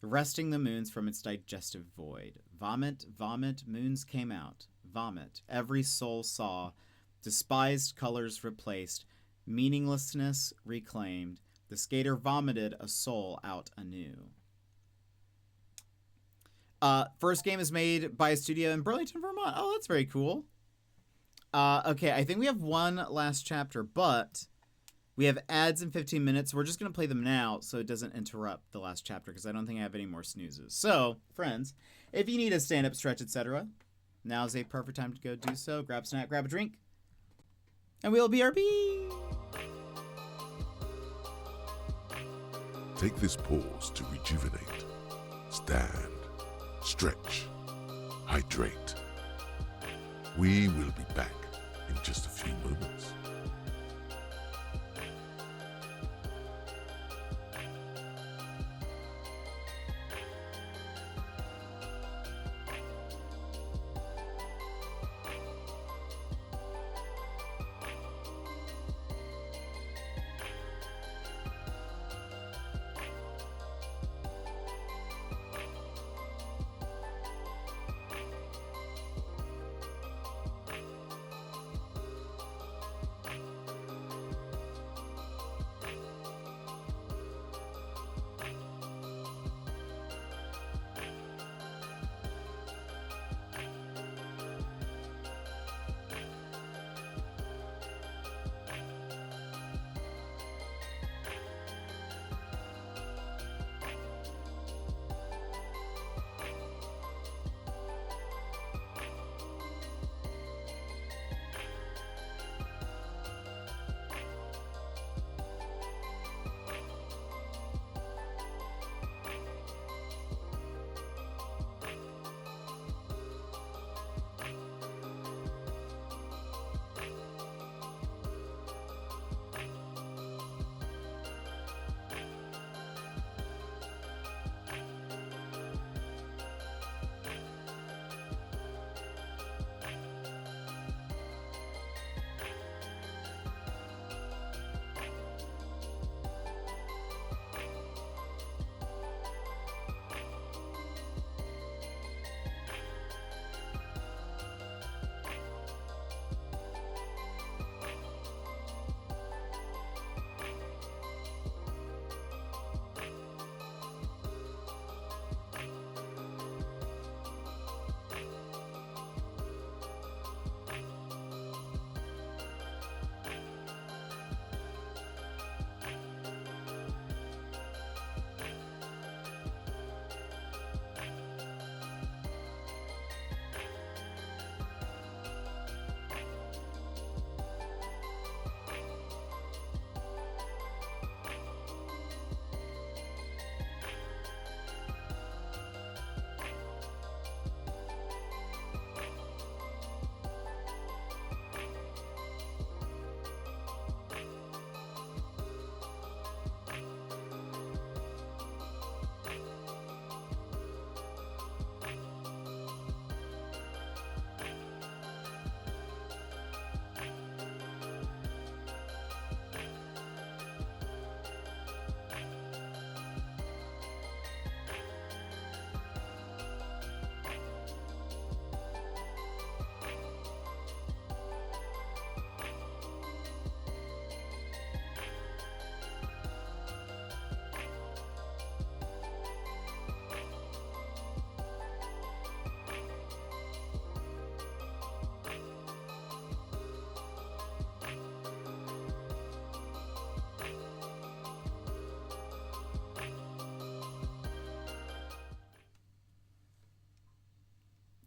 wresting the moons from its digestive void. Vomit, vomit, moons came out. Vomit, every soul saw. Despised colors replaced. Meaninglessness reclaimed. The skater vomited a soul out anew. First game is made by a studio in Burlington, Vermont. Oh, that's very cool. Okay, I think we have one last chapter, but we have ads in 15 minutes. We're just going to play them now so it doesn't interrupt the last chapter because I don't think I have any more snoozes. So, friends, if you need a stand-up stretch, etc., now's a perfect time to go do so. Grab a snack, grab a drink, and we'll BRB. Take this pause to rejuvenate. Stand, stretch, hydrate. We will be back in just a few moments.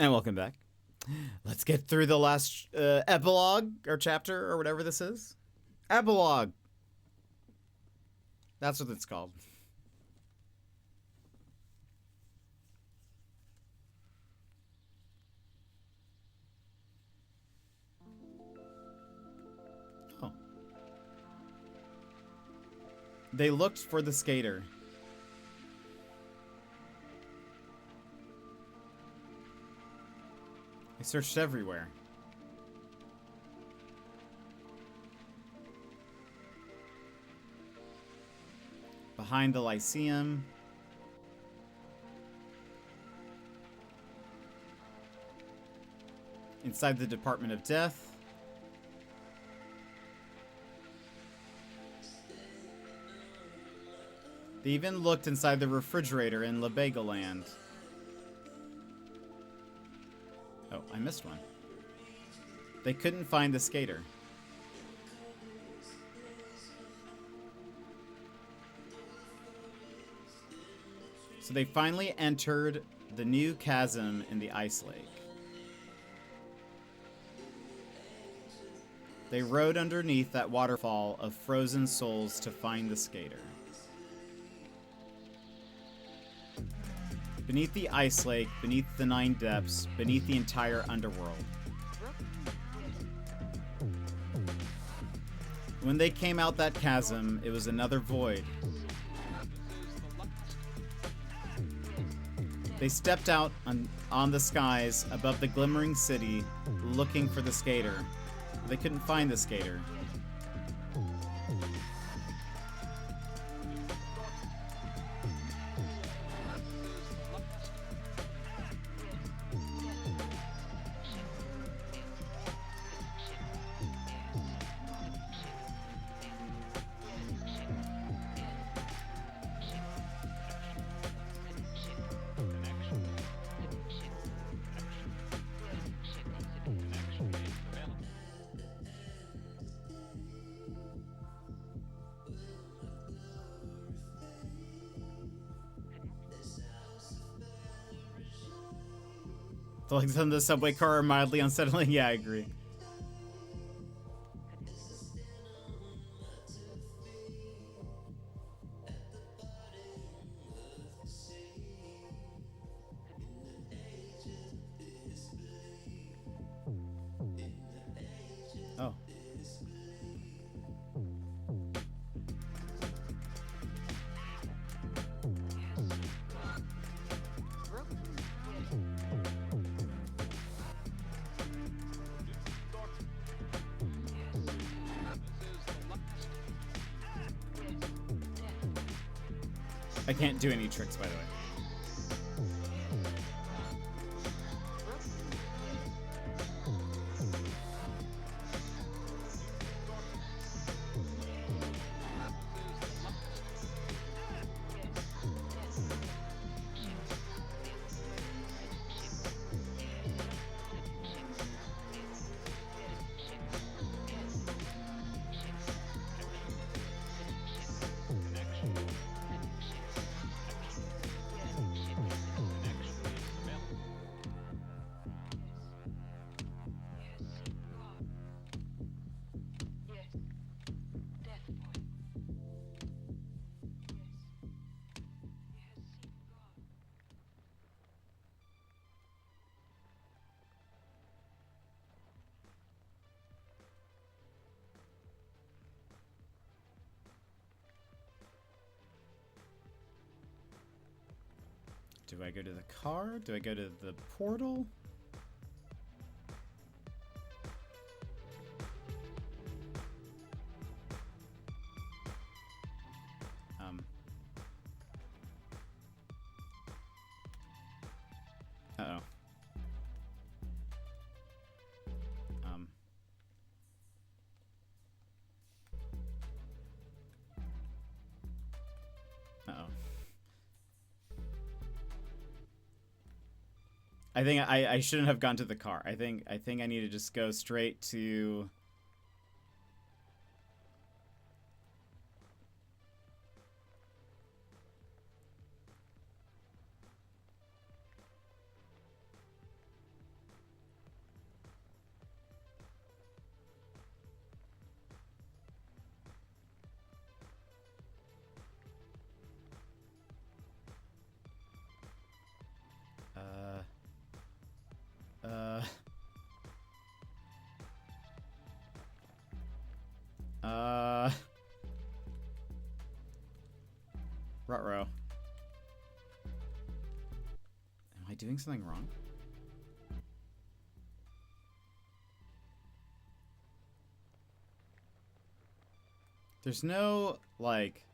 And welcome back. Let's get through the last epilogue or chapter or whatever this is. Epilogue. That's what it's called. Oh. They looked for the skater. They searched everywhere. Behind the Lyceum. Inside the Department of Death. They even looked inside the refrigerator in La Land. Oh, I missed one. They couldn't find the skater. So they finally entered the new chasm in the ice lake. They rode underneath that waterfall of frozen souls to find the skater. Beneath the ice lake, beneath the 9 depths, beneath the entire underworld. When they came out that chasm, it was another void. They stepped out on the skies above the glimmering city, looking for the skater. They couldn't find the skater. The legs on the subway car are mildly unsettling. Yeah, I agree. Oh. I can't do any tricks, by the way. Do I go to the car? Do I go to the portal? Uh-oh. Uh-oh. I think I shouldn't have gone to the car. I think I need to just go straight to Ruh-roh. Am I doing something wrong? There's no, like,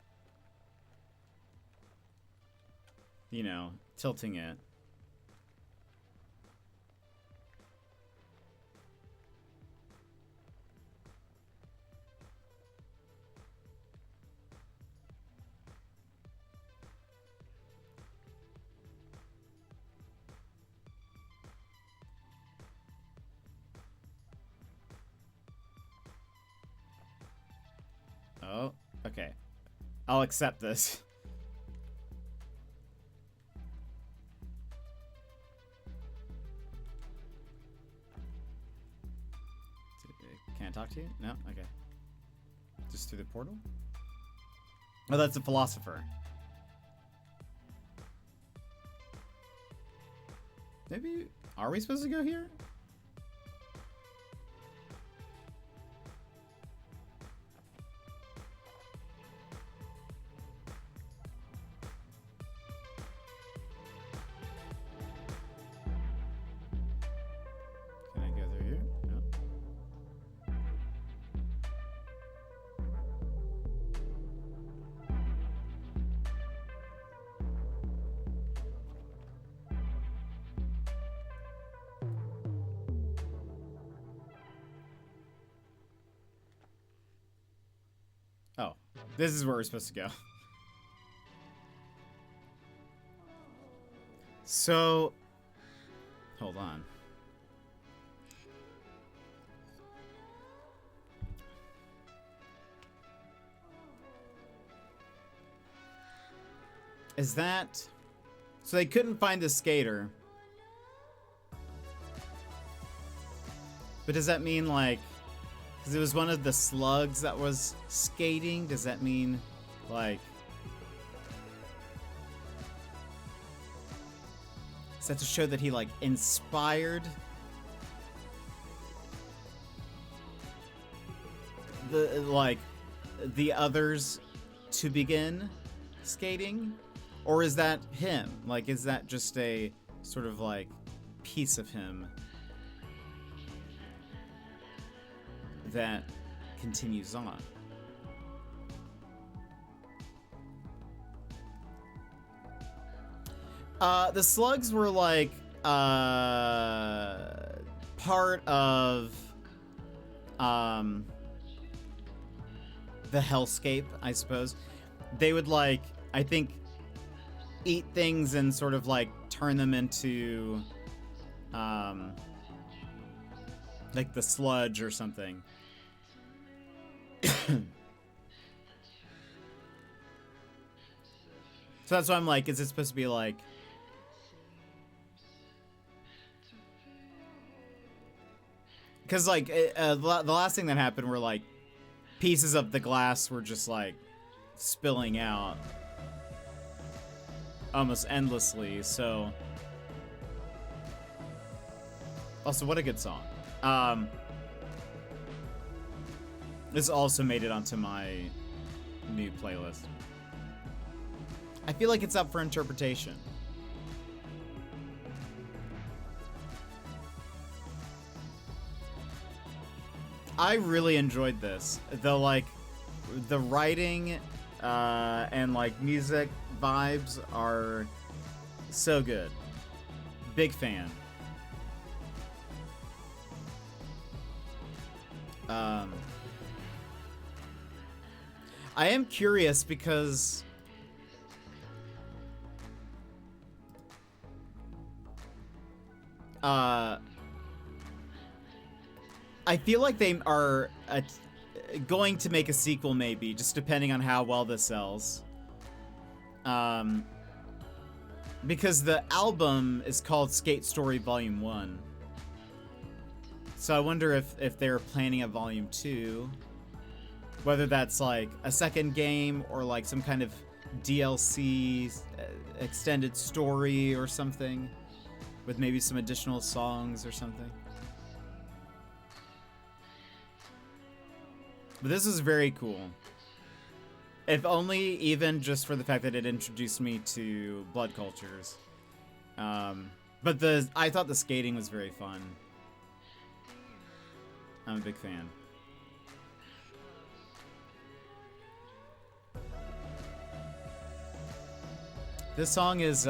you know, tilting it. Oh, okay. I'll accept this. Can I talk to you? No? Okay. Just through the portal? Oh, that's a philosopher. Maybe... Are we supposed to go here? Can I go through here? No. Oh, this is where we're supposed to go. So, hold on. Is that... So they couldn't find the skater. But does that mean, like... Because it was one of the slugs that was skating. Does that mean, like... Is that to show that he, like, inspired the others to begin skating? Or is that him? Like, is that just a sort of, like, piece of him that continues on? The slugs were like part of the hellscape, I suppose. They would, like, I think, eat things and sort of like turn them into like the sludge or something. So that's why I'm like, is it supposed to be like... Because, like, the last thing that happened were, like, pieces of the glass were just, like, spilling out almost endlessly, so... Also, what a good song. This also made it onto my new playlist. I feel like it's up for interpretation. I really enjoyed this. The, like, the writing and, like, music vibes are so good. Big fan. I am curious because I feel like they are going to make a sequel, maybe, just depending on how well this sells. Because the album is called Skate Story Volume 1. So I wonder if they're planning a Volume 2. Whether that's, like, a second game or, like, some kind of DLC extended story or something. with maybe some additional songs or something. But this is very cool. If only even just for the fact that it introduced me to Blood Cultures. But I thought the skating was very fun. I'm a big fan. This song is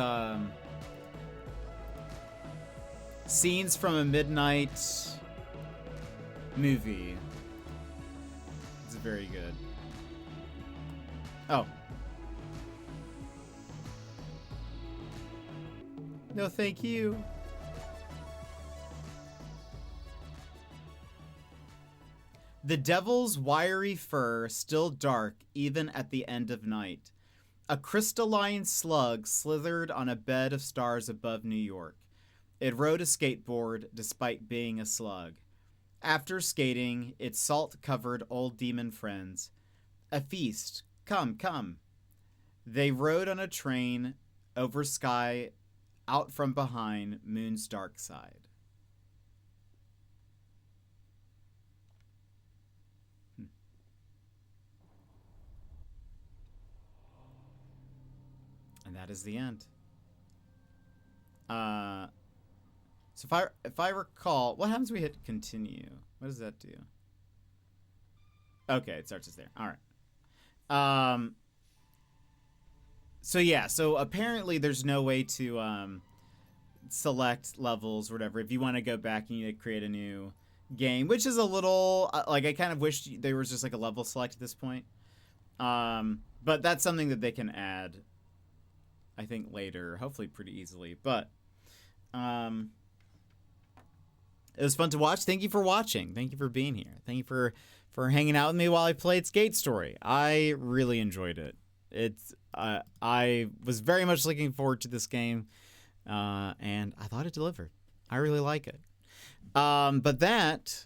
scenes from a midnight movie. It's very good. Oh. No, thank you. The devil's wiry fur still dark even at the end of night. A crystalline slug slithered on a bed of stars above New York. It rode a skateboard despite being a slug. After skating, its salt-covered old demon friends. A feast. Come, come. They rode on a train over sky out from behind moon's dark side. And that is the end. So if I recall, what happens when we hit continue? What does that do? Okay, it starts us there. All right. So yeah, so apparently there's no way to select levels or whatever. If you want to go back and you create a new game, which is a little like I kind of wish there was just like a level select at this point. But that's something that they can add, I think, later, hopefully pretty easily. But it was fun to watch. Thank you for watching. Thank you for being here. Thank you for hanging out with me while I played Skate Story. I really enjoyed it. I was very much looking forward to this game, and I thought it delivered. I really like it. But that,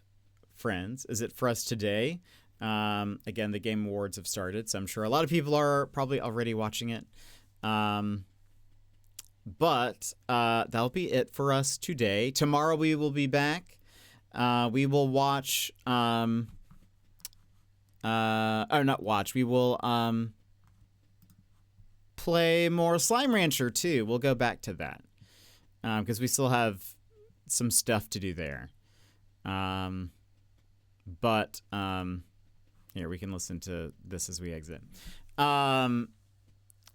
friends, is it for us today. Again, the Game Awards have started, so I'm sure a lot of people are probably already watching it. But that'll be it for us today. Tomorrow we will be back. We will watch, or not watch, we will play more Slime Rancher too. We'll go back to that because we still have some stuff to do there. But here, we can listen to this as we exit.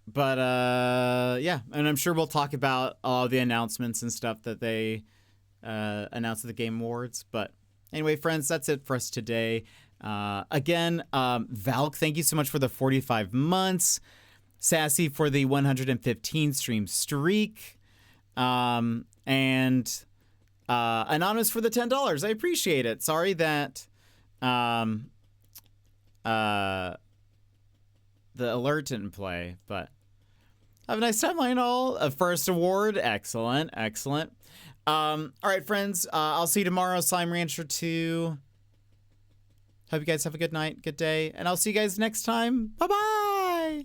But yeah, and I'm sure we'll talk about all the announcements and stuff that they announced at the Game Awards. But anyway, friends, that's it for us today. Again, Valk, thank you so much for the 45 months. Sassy for the 115 stream streak. And Anonymous for the $10. I appreciate it. Sorry that the alert didn't play, but have a nice time, Lionel. A first award. Excellent. Excellent. All right, friends. I'll see you tomorrow. Slime Rancher 2. Hope you guys have a good night, good day, and I'll see you guys next time. Bye-bye.